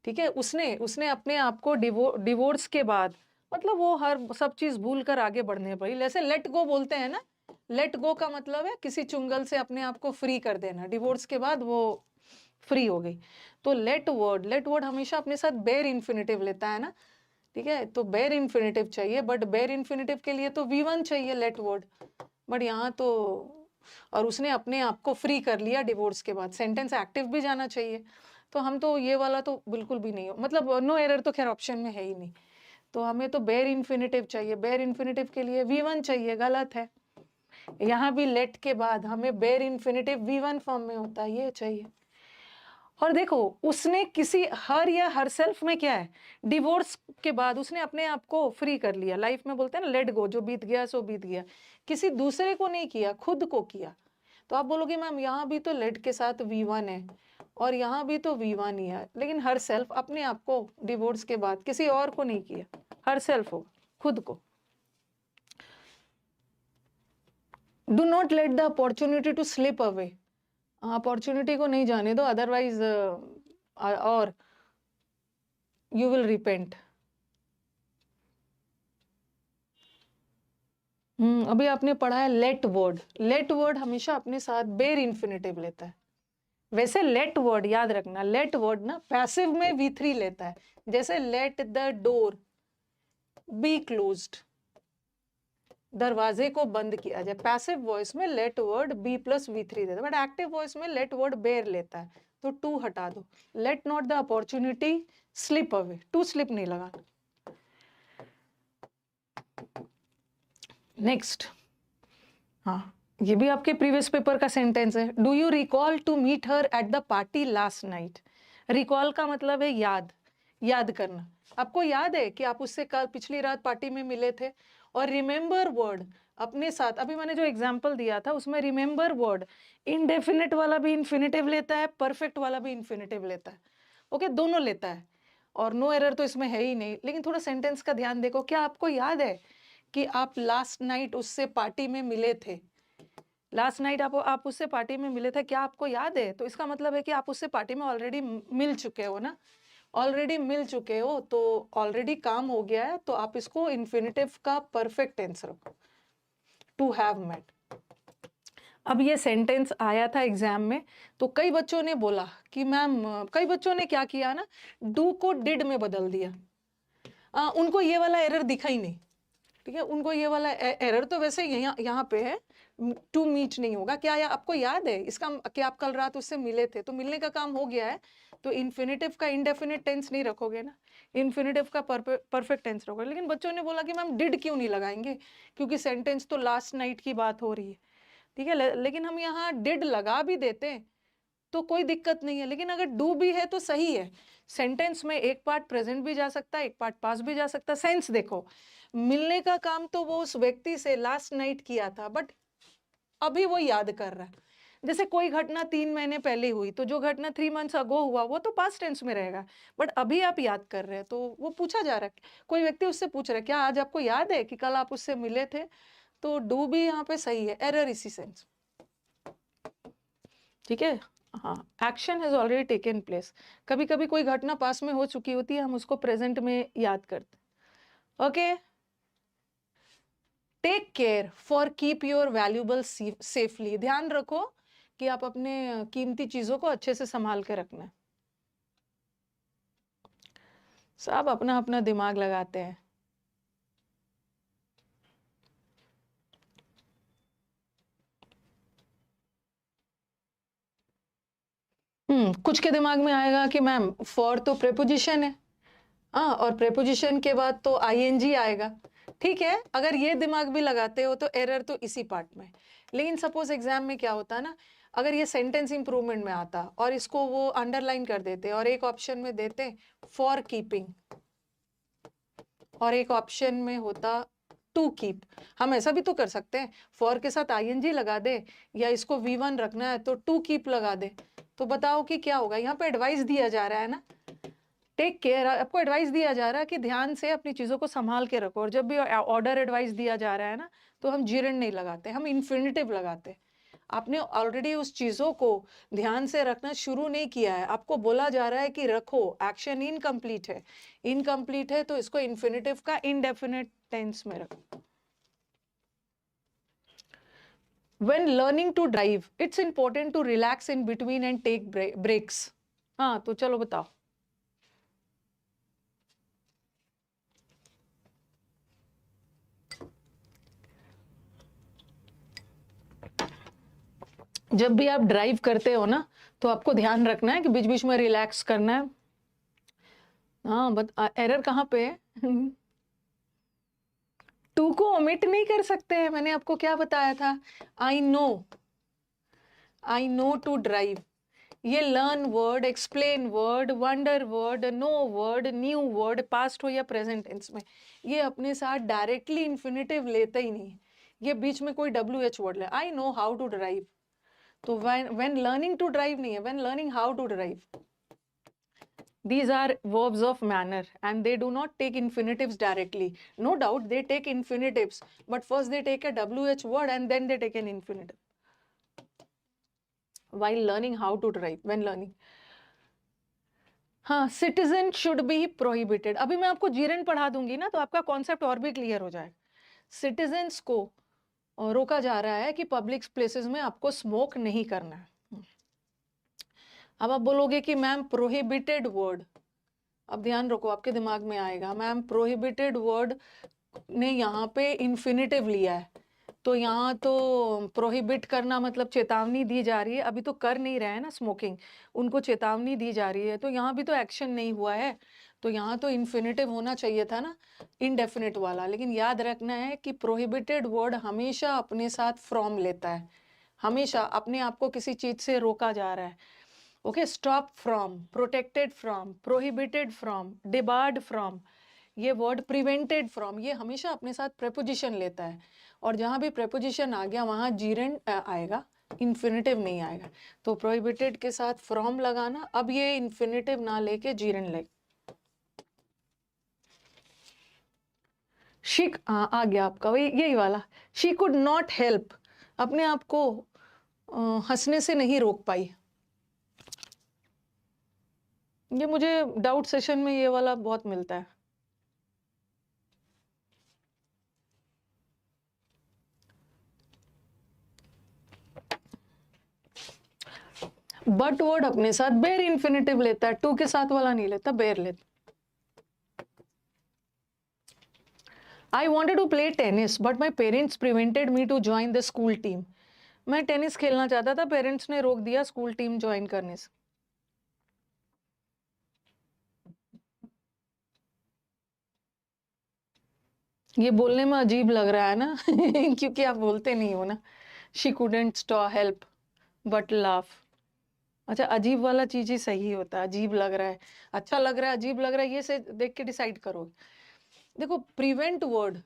ठीक है, उसने अपने आप को डिवोर्स के बाद मतलब वो हर सब चीज भूल कर आगे बढ़ने पड़ी। जैसे लेट गो बोलते हैं ना, लेट गो का मतलब है किसी चुंगल से अपने आप को फ्री कर देना, डिवोर्स के बाद वो फ्री हो गई। तो लेट वर्ड हमेशा अपने साथ बेयर इन्फिनिटिव लेता है ना, ठीक है, तो बेयर इन्फिनिटिव चाहिए, बट बेयर इन्फिनिटिव के लिए तो V1 चाहिए लेट वर्ड, बट यहाँ तो, और उसने अपने आप को फ्री कर लिया डिवोर्स के बाद, सेंटेंस एक्टिव भी जाना चाहिए, तो हम तो ये वाला तो बिल्कुल भी नहीं हो, मतलब नो एरर तो खैर ऑप्शन में है ही नहीं, तो हमें तो बेयर इन्फिनिटिव चाहिए, बेयर इन्फिनिटिव के लिए V1 चाहिए, गलत है। यहाँ भी लेट के बाद हमें बेयर इन्फिनिटिव V1 फॉर्म में होता है, ये चाहिए। और देखो उसने किसी हर या हर सेल्फ में क्या है, डिवोर्स के बाद उसने अपने आप को फ्री कर लिया, लाइफ में बोलते हैं ना लेट गो, जो बीत गया सो बीत गया, किसी दूसरे को नहीं किया, खुद को किया। तो आप बोलोगे मैम यहाँ भी तो लेट के साथ V1 है और यहाँ भी तो V1 ही है, लेकिन हर सेल्फ अपने आप को डिवोर्स के बाद किसी और को नहीं किया, हर सेल्फ होगा खुद को। Do not let the opportunity to slip away, opportunity को नहीं जाने दो, अदरवाइज और यू विल रिपेंट। अभी आपने पढ़ा है लेट वर्ड हमेशा अपने साथ बेयर इन्फिनिटिव लेता है। वैसे लेट वर्ड याद रखना, लेट वर्ड ना पैसिव में V3 लेता है, जैसे let the door be closed, दरवाजे को बंद किया जाए, पैसिव वॉइस में let word B plus V3 देता है, बट एक्टिव वॉइस में लेट वर्ड बेयर लेता है, तो टू हटा दो, let not the opportunity slip away, to slip नहीं लगाना। नेक्स्ट, हाँ ये भी आपके प्रीवियस पेपर का सेंटेंस है, do you recall to meet her at the party last night. Recall का मतलब है याद करना, आपको याद है कि आप उससे कल पिछली रात पार्टी में मिले थे। और रिमेंबर वर्ड अपने साथ, अभी मैंने जो एग्जांपल दिया था उसमें रिमेंबर वर्ड इनडेफिनेट वाला भी इन्फिनिटिव लेता है, परफेक्ट वाला भी इन्फिनिटिव लेता है, ओके दोनों लेता है, और नो एरर तो इसमें है ही नहीं। लेकिन थोड़ा सेंटेंस का ध्यान देखो, क्या आपको याद है कि आप लास्ट नाइट उससे पार्टी में मिले थे, लास्ट नाइट आप उससे पार्टी में मिले थे, क्या आपको याद है? तो इसका मतलब है कि आप उससे पार्टी में ऑलरेडी मिल चुके हो ना, ऑलरेडी मिल चुके हो, तो ऑलरेडी काम हो गया है, तो आप इसको इन्फिनिटिव का परफेक्ट टेंस रखो, टू हैव मेट। अब ये सेंटेंस आया था एग्जाम में, तो कई बच्चों ने बोला कि मैम, कई बच्चों ने क्या किया ना, डू को डिड में बदल दिया, उनको ये वाला एरर दिखा ही नहीं, ठीक है, उनको ये वाला एरर तो वैसे यहाँ पे है, टू मीट नहीं होगा। क्या आपको याद है इसका कि आप कल रात उससे मिले थे, तो मिलने का काम हो गया है, तो इन्फिनिटिव का इंडेफिनिट टेंस नहीं रखोगे ना, इन्फिनिटिव का परफेक्ट टेंस रखोगे। लेकिन बच्चों ने बोला कि मैम डिड क्यों नहीं लगाएंगे, क्योंकि सेंटेंस तो लास्ट नाइट की बात हो रही है, ठीक है, लेकिन हम यहाँ डिड लगा भी देते तो कोई दिक्कत नहीं है, लेकिन अगर डू भी है तो सही है, सेंटेंस में एक पार्ट प्रेजेंट भी जा सकता है, एक पार्ट पास भी जा सकता है। सेंस देखो, मिलने का काम तो वो उस व्यक्ति से लास्ट नाइट किया था, बट अभी वो याद कर रहा है। जैसे कोई घटना 3 महीने पहले हुई, तो जो घटना 3 मंथ्स अगो हुआ वो तो पास्ट टेंस में रहेगा, बट अभी आप याद कर रहे हैं, तो वो पूछा जा रहा है, कोई व्यक्ति उससे पूछ रहा है क्या आज आपको याद है कि कल आप उससे मिले थे, तो डू भी यहाँ पे सही है, एरर इसी सेंस, ठीक है। हाँ, action has already taken place, कभी कभी कोई घटना पास में हो चुकी होती है, हम उसको प्रेजेंट में याद करते, okay. Take care for keep your valuable safely, ध्यान रखो कि आप अपने कीमती चीजों को अच्छे से संभाल के रखना है। सब अपना अपना दिमाग लगाते हैं, कुछ के दिमाग में आएगा कि मैम फॉर तो प्रेपोजिशन है, हाँ, और प्रेपोजिशन के बाद तो आईएनजी आएगा। ठीक है, अगर ये दिमाग भी लगाते हो तो एरर तो इसी पार्ट में है। लेकिन सपोज एग्जाम में क्या होता है ना, अगर ये सेंटेंस इंप्रूवमेंट में आता और इसको वो अंडरलाइन कर देते और एक ऑप्शन में देते फॉर कीपिंग और एक ऑप्शन में होता टू कीप, हम ऐसा भी तो कर सकते हैं, फॉर के साथ आईएनजी लगा दे या इसको V1 रखना है तो टू कीप लगा दे। तो बताओ कि क्या होगा, यहाँ पे एडवाइस दिया जा रहा है ना, टेक केयर, आपको एडवाइस दिया जा रहा है कि ध्यान से अपनी चीजों को संभाल के रखो। और जब भी ऑर्डर एडवाइस दिया जा रहा है ना, तो हम जीरन नहीं लगाते, हम इन्फिनिटिव लगाते। आपने ऑलरेडी उस चीजों को ध्यान से रखना शुरू नहीं किया है, आपको बोला जा रहा है कि रखो, एक्शन इनकम्प्लीट है, इनकम्प्लीट है तो इसको इन्फिनिटिव का इनडेफिनिट टेंस में रखो। When learning to drive, it's important to relax in between and take breaks. हाँ, तो चलो बताओ। जब भी आप ड्राइव करते हो ना, तो आपको ध्यान रखना है कि बीच बीच में रिलैक्स करना है। हाँ, बट एरर कहाँ पे है? टू को ओमिट नहीं कर सकते हैं, मैंने आपको क्या बताया था, आई नो टू ड्राइव। ये learn word, explain word, wonder word, know word, new word, past हो या प्रेजेंट टेंस में, ये अपने साथ डायरेक्टली इन्फिनिटिव लेते ही नहीं, ये बीच में कोई WH वर्ड ले। I know how to drive, तो when learning to drive नहीं है, when learning how to drive. These are verbs of manner and they do not take infinitives directly. No doubt they take infinitives, but first they take a WH word and then they take an infinitive. While learning how to drive, when learning. हाँ, citizen should be prohibited. अभी मैं आपको जीरन पढ़ा दूंगी ना, तो आपका concept और भी क्लियर हो जाएगा। सिटीजन्स को रोका जा रहा है कि पब्लिक प्लेसेस में आपको स्मोक नहीं करना है। अब आप बोलोगे कि मैम प्रोहिबिटेड वर्ड, अब ध्यान रखो, आपके दिमाग में आएगा मैम प्रोहिबिटेड वर्ड ने यहाँ पे इन्फिनिटिव लिया है, तो यहाँ तो प्रोहिबिट करना मतलब चेतावनी दी जा रही है, अभी तो कर नहीं रहे हैं ना स्मोकिंग, उनको चेतावनी दी जा रही है, तो यहाँ भी तो एक्शन नहीं हुआ है, तो यहाँ तो इन्फिनिटिव होना चाहिए था ना, इनडेफिनिट वाला। लेकिन याद रखना है कि प्रोहिबिटेड वर्ड हमेशा अपने साथ फ्रॉम लेता है, हमेशा अपने आप को किसी चीज से रोका जा रहा है। Okay, stop from, protected from, prohibited from, debarred from, ये वर्ड प्रिवेंटेड फ्रॉम, ये हमेशा अपने साथ प्रेपोजिशन लेता है, और जहां भी प्रेपोजिशन आ गया वहां जीरेंड आएगा, इन्फिनिटिव नहीं आएगा। तो प्रोहिबिटेड के साथ फ्रॉम लगाना, अब ये इन्फिनिटिव ना लेके जीरेंड ले। शी आ गया आपका वही यही वाला, शी कुड नॉट हेल्प, अपने आप को हंसने से नहीं रोक पाई। ये मुझे डाउट सेशन में ये वाला बहुत मिलता है। बट वर्ड अपने साथ बेर इन्फिनिटिव लेता है, टू के साथ वाला नहीं लेता, बेर लेता। I wanted to play tennis but my parents prevented me to join the school team. मैं टेनिस खेलना चाहता था, पेरेंट्स ने रोक दिया स्कूल टीम ज्वाइन करने से। ये बोलने में अजीब लग रहा है ना क्योंकि आप बोलते नहीं हो ना। She couldn't stop help but laugh. अच्छा, अजीब वाला चीज ही सही होता है, अजीब लग रहा है, अच्छा लग रहा है, अजीब लग रहा है, ये से देख के डिसाइड करो। देखो, prevent word,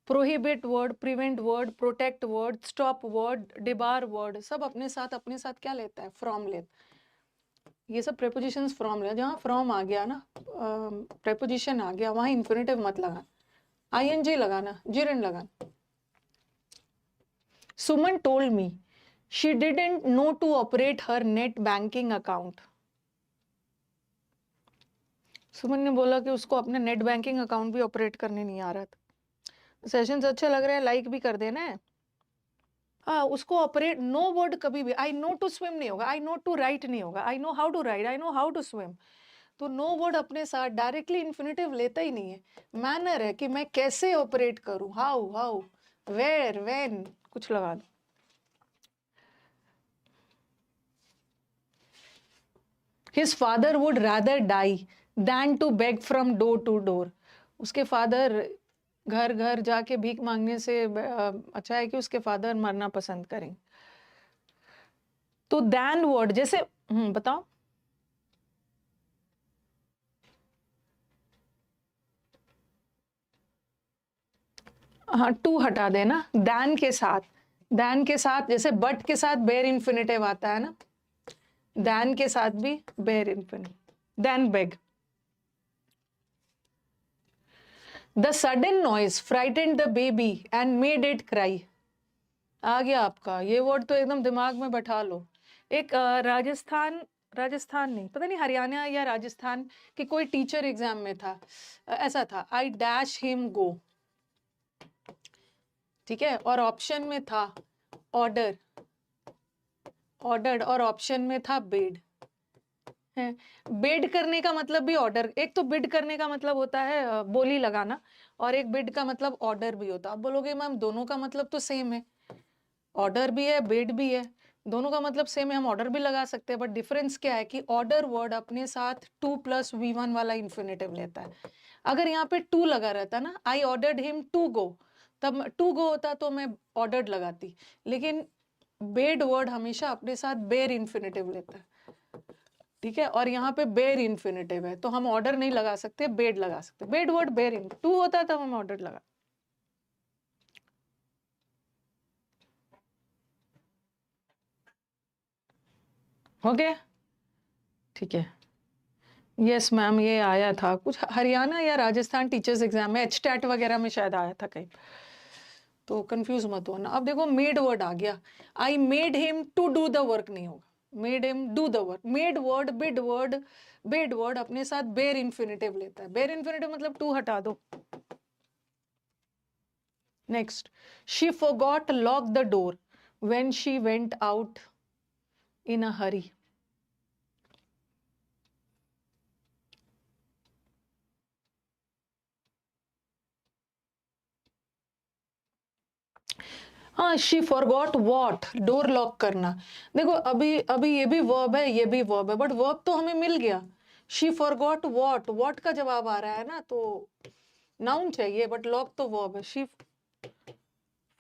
prohibit word, prevent word, protect word, stop word, debar word, सब अपने साथ क्या लेता है, फ्रॉम लेता। ये सब प्रेपोजिशंस फ्रॉम ले, जहाँ फ्रॉम आ गया ना, प्रेपोजिशन आ गया, वहां इन्फिनिटिव मत लगा, आईएनजी लगाना, जिरन लगाना। Suman told me she didn't know to operate her net banking account. Suman ने बोला कि उसको अपने नेट बैंकिंग अकाउंट भी ऑपरेट करने नहीं आ रहा था। सेशंस अच्छे लग रहे हैं, लाइक भी कर देना है। हाँ, उसको ऑपरेट, नो वर्ड कभी भी, आई नो टू स्विम नहीं होगा, आई नो टू राइट नहीं होगा, I know how to write, I know how to swim. तो नो वर्ड अपने साथ डायरेक्टली इन्फिनिटिव लेता ही नहीं है, मैनर है कि मैं कैसे ऑपरेट करूं, हाउ, वेयर, व्हेन, कुछ लगा दो। His father would rather die than to beg from door to door. उसके फादर घर घर जाके भीख मांगने से अच्छा है कि उसके फादर मरना पसंद करें। तो दैन वर्ड जैसे बताओ। हाँ, टू हटा देना दैन के साथ। दैन के साथ जैसे बट के साथ बेयर इन्फिनेटिव आता है ना, दैन के साथ भी bare infinitive. Than beg. The sudden noise frightened the baby and made it cry. आ गया आपका ये वर्ड, तो एकदम दिमाग में बैठा लो। एक राजस्थान नहीं, पता नहीं हरियाणा या राजस्थान की कोई टीचर एग्जाम में था, ऐसा था, आई डैश हिम गो, ठीक है, और ऑप्शन में था ऑर्डर, ऑर्डर्ड, और ऑप्शन में था बेड है। बेड करने का मतलब भी ऑर्डर, एक तो बिड करने का मतलब होता है बोली लगाना, और एक बिड का मतलब ऑर्डर भी होता है। आप बोलोगे मैम दोनों का मतलब तो सेम है, ऑर्डर भी है बेड भी है, दोनों का मतलब सेम है, हम ऑर्डर भी लगा सकते हैं, बट डिफरेंस क्या है कि ऑर्डर वर्ड अपने साथ टू प्लस V1 वाला इन्फिनेटिव लेता है। अगर यहाँ पे टू लगा रहता ना, I ordered him to go, तब टू गो होता तो मैं ऑर्डर्ड लगाती, लेकिन बेड वर्ड हमेशा अपने साथ बेयर इन्फिनेटिव लेता है, ठीक है, और यहाँ पे बेयर इन्फिनेटिव है, तो हम ऑर्डर नहीं लगा सकते, बेड लगा सकते। Bade word bare in, to होता तब हम ऑर्डर लगा। हो गया, ठीक है। यस मैम, ये आया था कुछ हरियाणा या राजस्थान टीचर्स एग्जाम में, एचटेट वगैरह में शायद आया था कहीं, तो कंफ्यूज मत होना। अब देखो मेड वर्ड आ गया, I made him to do the work नहीं होगा, made him do the work. Made word bid word, bade word अपने साथ बेयर इन्फिनेटिव लेता है, बेयर इन्फिनेटिव मतलब टू हटा दो। Next, she forgot lock the door when she went out in a hurry. हाँ, she forgot what, door lock करना। देखो अभी अभी ये भी वर्ब है, ये भी वर्ब है, बट वर्ब तो हमें मिल गया। शी फॉरगॉट वॉट, वॉट का जवाब आ रहा है ना, तो नाउन चाहिए, बट लॉक तो वर्ब है। She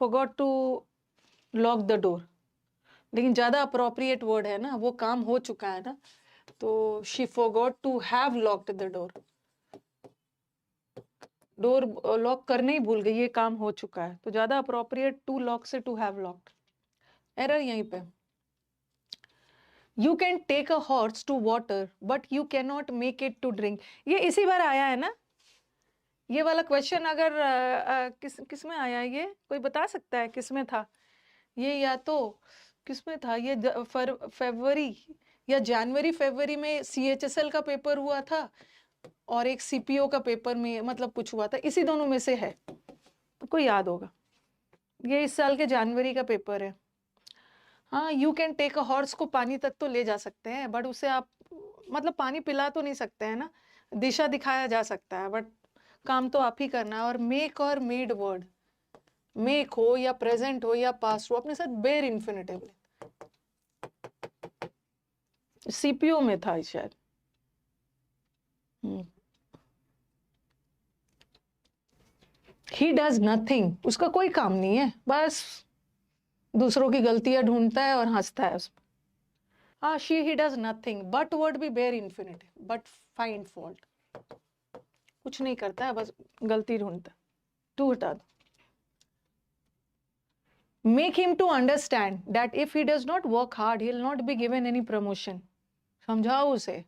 forgot to lock the door, लेकिन ज्यादा अप्रोप्रिएट वर्ड है ना, वो काम हो चुका है ना, तो she forgot to have locked the door. Door lock करने ही भूल गई, ये काम हो चुका है, तो ज्यादा अप्रोप्रिएट टू लॉक से टू हैव लॉक्ड। एरर यहीं पे। You can take a horse to water but you can not make it to drink. ये इसी बार आया है ना, ये वाला क्वेश्चन अगर किस में आया है, ये कोई बता सकता है किस में था ये, या तो किस में था ये, फरवरी या जनवरी फरवरी में CHSL का पेपर हुआ था, और एक CPO का पेपर में मतलब कुछ हुआ था, इसी दोनों में से है, तो कोई याद होगा। ये इस साल के जनवरी का पेपर है। हाँ, you can take a horse को पानी तक तो ले जा सकते हैं, बट उसे आप मतलब पानी पिला तो नहीं सकते हैं ना, दिशा दिखाया जा सकता है, बट काम तो आप ही करना है। और मेक और मेड वर्ड, मेक हो या प्रेजेंट हो या पास्ट हो, अपने साथ बेयर इन्फिनेटिव ले। CPO में था शायद। ही डज नथिंग, उसका कोई काम नहीं है, बस दूसरों की गलतियां ढूंढता है और हंसता है उसमें। हाँ, she he does nothing, but word भी bare infinitive, but find fault, कुछ नहीं करता है, बस गलती ढूंढता है, टू हटा दो। Make him to understand that if he does not work hard, he will not be given any promotion. समझाओ उसे।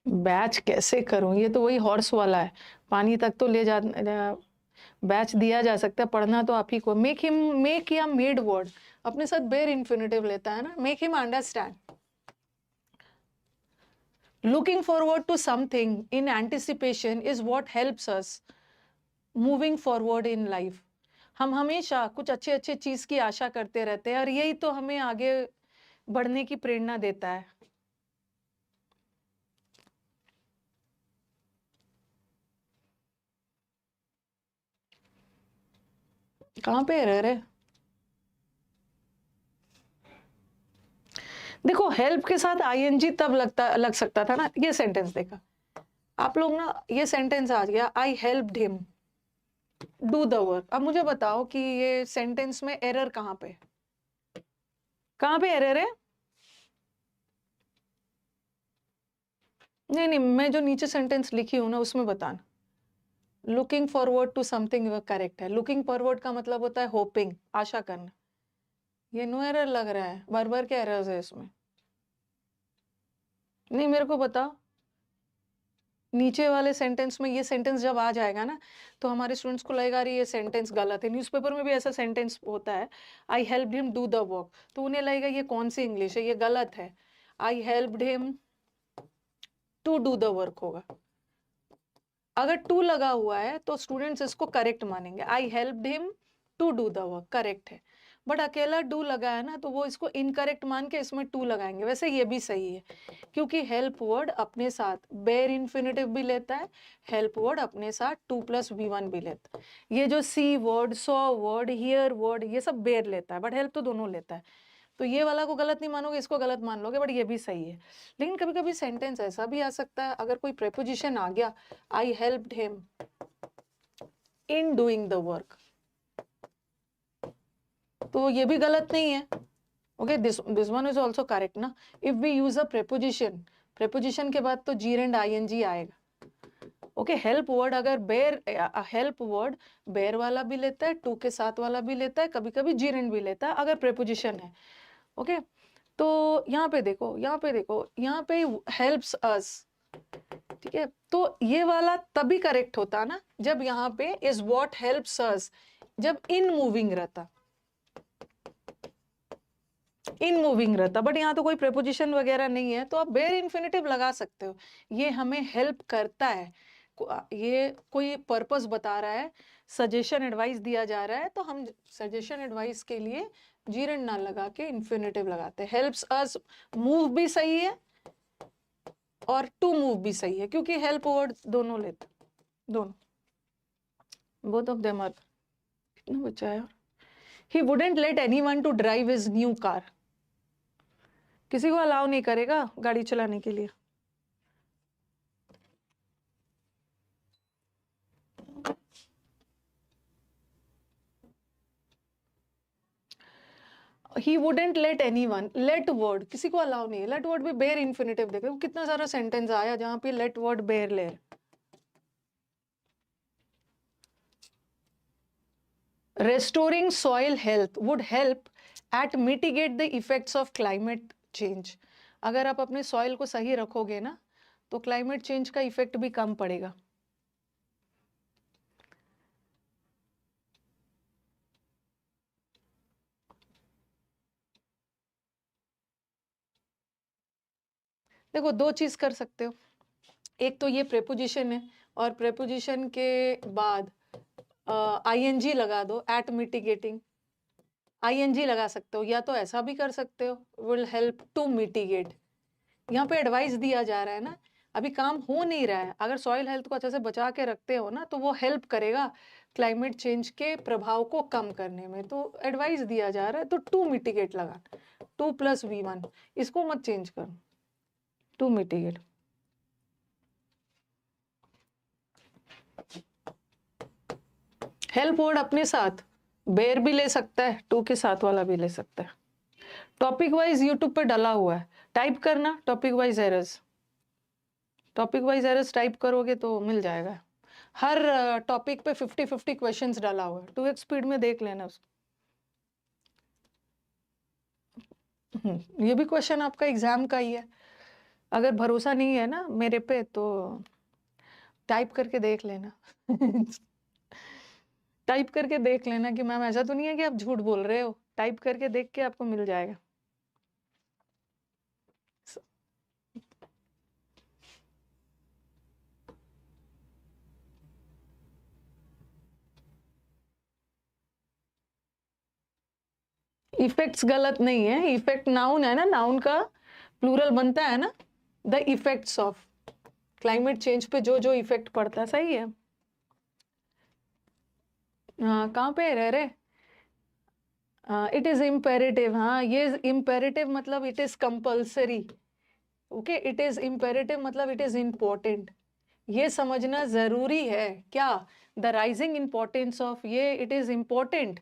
बैच कैसे करूं, ये तो वही हॉर्स वाला है, पानी तक तो ले जा, बैच दिया जा सकता है, पढ़ना तो आप ही को। मेक हिम, मेक या मेड वर्ड अपने साथ बेयर इन्फिनेटिव लेता है ना, make him understand. Looking forward to something in anticipation is what helps us moving forward in life. हम हमेशा कुछ अच्छे अच्छे चीज की आशा करते रहते हैं, और यही तो हमें आगे बढ़ने की प्रेरणा देता है। कहाँ पे एरर है? देखो हेल्प के साथ आईएनजी तब लग सकता था ना, ये सेंटेंस देखा आप लोग ना, ये सेंटेंस आ गया I helped him do the work. अब मुझे बताओ कि ये सेंटेंस में एरर कहाँ पे एरर है? नहीं, मैं जो नीचे सेंटेंस लिखी हूं ना उसमें बताना। Looking forward to something correct है। लुकिंग फॉरवर्ड का मतलब होता है होपिंग, आशा करना। ये नो एरर लग रहा है, बार बार क्या एरर्स है इसमें? नहीं, मेरे को बताओ नीचे वाले सेंटेंस में ये सेंटेंस जब आ जाएगा ना तो हमारे स्टूडेंट्स को लगेगा अरे ये सेंटेंस गलत है। न्यूज़पेपर में भी ऐसा सेंटेंस होता है, I helped him do the work, तो उन्हें लगेगा ये कौन सी इंग्लिश है, ये गलत है। I helped him to do the work होगा। अगर टू लगा हुआ है तो स्टूडेंट्स इसको करेक्ट मानेंगे, I helped him to do the work correct है। बट अकेला डू लगा है ना तो वो इसको इनकरेक्ट मान के इसमें टू लगाएंगे। वैसे ये भी सही है क्योंकि हेल्प वर्ड अपने साथ बेयर इन्फिनेटिव भी लेता है, हेल्प वर्ड अपने साथ 2+V1 भी लेता है। ये जो see word, saw word, hear word, ये सब बेयर लेता है, बट हेल्प तो दोनों लेता है। तो ये वाला को गलत नहीं मानोगे, इसको गलत मान लोगे, बट ये भी सही है। लेकिन कभी कभी सेंटेंस ऐसा भी आ सकता है, अगर कोई प्रेपोजिशन आ गया, I helped him in doing the work, तो ये भी गलत नहीं है। Okay, this one is also correct ना। If we use a preposition के बाद तो जीर एंड आईएनजी आएगा। ओके, हेल्प वर्ड अगर बेयर, हेल्प वर्ड बेयर वाला भी लेता है, टू के साथ वाला भी लेता है, कभी कभी जीर एंड भी लेता है अगर प्रेपोजिशन है। ओके, तो यहाँ पे देखो, यहाँ पे हेल्प्स अस, ठीक है, तो ये वाला तभी करेक्ट होता ना जब यहाँ पे इज व्हाट हेल्प्स अस, जब इन मूविंग रहता, बट यहाँ तो कोई प्रेपोजिशन वगैरह नहीं है तो आप बेयर इन्फिनेटिव लगा सकते हो। ये हमें हेल्प करता है, ये कोई पर्पस बता रहा है, सजेशन एडवाइस दिया जा रहा है, तो हम सजेशन एडवाइस के लिए जीरन ना लगा के इन्फिनेटिव लगाते हैं। हेल्प्स अस मूव भी सही है और टू मूव भी सही है क्योंकि हेल्प वर्ड दोनों लेते, दोनों, बोथ ऑफ देम आर। कितना बचा है? He wouldn't let anyone to drive his new car, किसी को अलाउ नहीं करेगा गाड़ी चलाने के लिए। He wouldn't let anyone, let word किसी को अलाउ नहीं है, let word भी बेयर इन्फिनेटिव। देखो कितना सारा सेंटेंस आया जहां पे let word बेयर ले। Restoring soil health would help at mitigate the effects of climate change। अगर आप अपने सॉइल को सही रखोगे ना तो क्लाइमेट चेंज का इफेक्ट भी कम पड़ेगा। देखो दो चीज कर सकते हो, एक तो ये प्रेपोजिशन है और प्रेपोजिशन के बाद आईएनजी लगा दो, एट मिटिगेटिंग आईएनजी लगा सकते हो, या तो ऐसा भी कर सकते हो विल हेल्प टू मिटिगेट। यहाँ पे एडवाइस दिया जा रहा है ना, अभी काम हो नहीं रहा है, अगर सॉइल हेल्थ को अच्छे से बचा के रखते हो ना तो वो हेल्प करेगा क्लाइमेट चेंज के प्रभाव को कम करने में। तो एडवाइस दिया जा रहा है तो टू मिटिगेट लगा, 2+V1, इसको मत चेंज करो, टू मिटिगेट। हेल्प वर्ड अपने साथ बेयर भी ले सकता है, टू के साथ वाला भी ले सकता है। टॉपिक वाइज यूट्यूब पे डाला हुआ है, टाइप करना टॉपिक वाइज एरर्स, टाइप करोगे तो मिल जाएगा। हर टॉपिक पे 50-50 क्वेश्चंस डाला हुआ है, 2x स्पीड में देख लेना उसको। ये भी क्वेश्चन आपका एग्जाम का ही है, अगर भरोसा नहीं है ना मेरे पे तो टाइप करके देख लेना। टाइप करके देख लेना कि मैम ऐसा तो नहीं है कि आप झूठ बोल रहे हो, टाइप करके देख के आपको मिल जाएगा। इफेक्ट्स गलत नहीं है, इफेक्ट नाउन है ना, नाउन का प्लूरल बनता है ना, the effects of, climate change पे जो जो इफेक्ट पड़ता है, सही है। हाँ, कहाँ पे रह रहे, इट इज इम्पेरेटिव, हाँ ये इम्पेरेटिव मतलब it is compulsory, okay, it is imperative मतलब इट इज इम्पोर्टेंट, ये समझना जरूरी है क्या, द राइजिंग इम्पोर्टेंस ऑफ, ये इट इज इम्पोर्टेंट,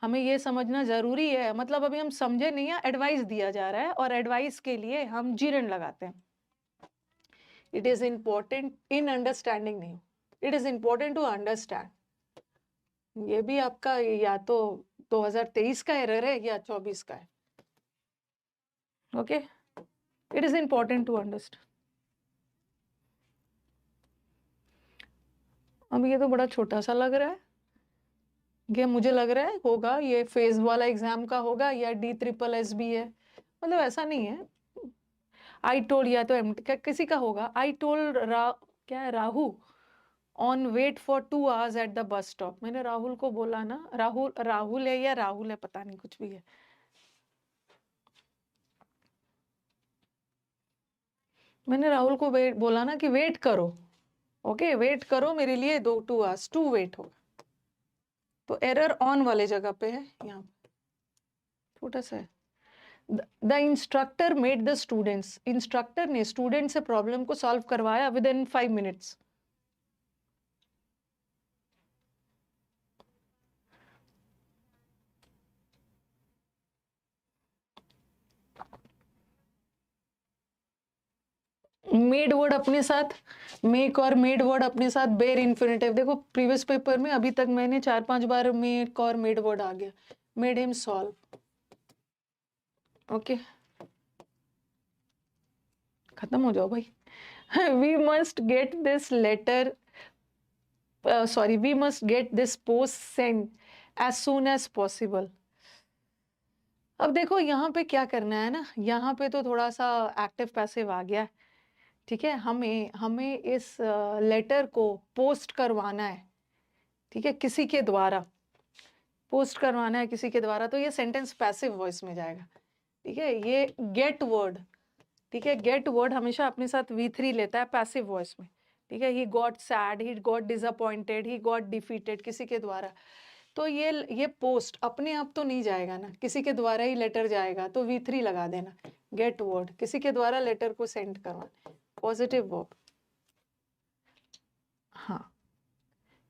हमें ये समझना जरूरी है, मतलब अभी हम समझे नहीं है, एडवाइस दिया जा रहा है और एडवाइस के लिए हम जीरन लगाते हैं। It is important in understanding नहीं, it is important to understand. ये भी आपका या तो 2023 का एरर है या 24 का है, okay, it is important to understand. अब ये तो बड़ा छोटा सा लग रहा है, ये मुझे लग रहा है होगा ये फेज वाला एग्जाम का होगा या DSSS है, मतलब ऐसा नहीं है। आई टोल्ड या तो किसी का होगा, आई टोल्ड क्या है, Rahul on wait for 2 hours at the bus stop, मैंने राहुल को बोला ना, राहुल है या राहुल है पता नहीं, कुछ भी है, मैंने राहुल को बोला ना कि वेट करो, ओके वेट करो मेरे लिए 2 hours, 2 वेट होगा, तो एरर ऑन वाले जगह पे है, यहाँ छोटा सा है। The instructor made the students, instructor ने स्टूडेंट से प्रॉब्लम को सॉल्व करवाया with in 5 minutes। Made word अपने साथ, मेक और मेड वर्ड अपने साथ, बेयर इन्फिनेटिव, देखो प्रीवियस पेपर में अभी तक मैंने 4-5 बार मेक और मेड वर्ड आ गया, मेड हिम सॉल्व, ओके खत्म हो जाओ भाई। We must get this letter, sorry we must get this post send as soon as possible. अब देखो यहाँ पे क्या करना है ना, यहाँ पे तो थोड़ा सा एक्टिव पैसिव आ गया है, ठीक है, हमें हमें इस लेटर को पोस्ट करवाना है, ठीक है, किसी के द्वारा पोस्ट करवाना है किसी के द्वारा, तो ये सेंटेंस पैसिव वॉइस में जाएगा, ठीक है, ये गेट वर्ड, ठीक है, गेट वर्ड हमेशा अपने साथ V3 लेता है पैसिव वॉइस में, ठीक है, he got sad, he got disappointed, he got defeated, किसी के द्वारा, तो ये पोस्ट अपने आप तो नहीं जाएगा ना, किसी के द्वारा ही लेटर जाएगा, तो V3 लगा देना, गेट वर्ड किसी के द्वारा लेटर को सेंड करवाना, पॉजिटिव वर्ब। हाँ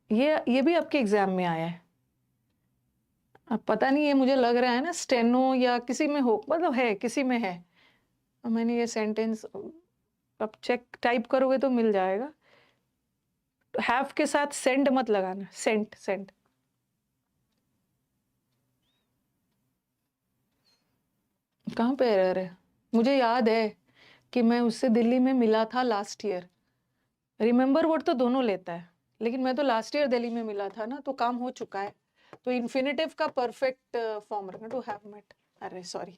ये भी आपके एग्जाम में आया है, अब पता नहीं, ये मुझे लग रहा है ना स्टेनो या किसी में हो, मतलब है किसी में है, मैंने ये सेंटेंस, अब चेक टाइप करोगे तो मिल जाएगा, हैव के साथ सेंड मत लगाना, सेंट सेंट, कहाँ पे एरर है, मुझे याद है कि मैं उससे दिल्ली में मिला था लास्ट ईयर, रिमेंबर वर्ड तो दोनों लेता है, लेकिन मैं तो लास्ट ईयर दिल्ली में मिला था ना, तो काम हो चुका है, तो इन्फिनेटिव का परफेक्ट फॉर्म रखना, टू हैव मेट, अरे sorry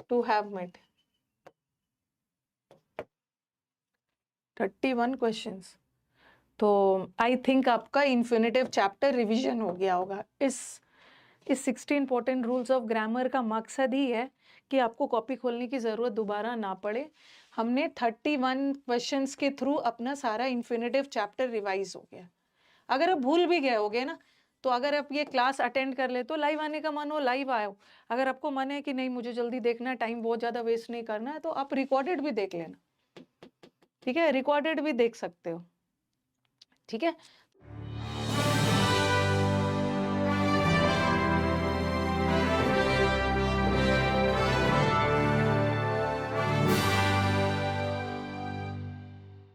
to have met, 31 questions, तो आई थिंक आपका इन्फिनेटिव चैप्टर रिवीजन हो गया होगा। इस 60 इंपॉर्टेंट रूल्स ऑफ ग्रामर का मकसद ही है कि आपको कॉपी खोलने की ज़रूरत दोबारा ना पड़े। हमने 31 क्वेश्चंस के थ्रू अपना सारा इन्फिनेटिव चैप्टर रिवाइज हो गया। अगर आप भूल भी गए होगे ना, तो अगर आप ये क्लास अटेंड कर ले तो लाइव आने का मन हो लाइव आओ, अगर आपको मन है कि नहीं मुझे जल्दी देखना है, टाइम बहुत ज़्यादा वेस्ट नहीं करना है, तो आप रिकॉर्डेड भी देख लेना, ठीक है, रिकॉर्डेड भी देख सकते हो, ठीक है।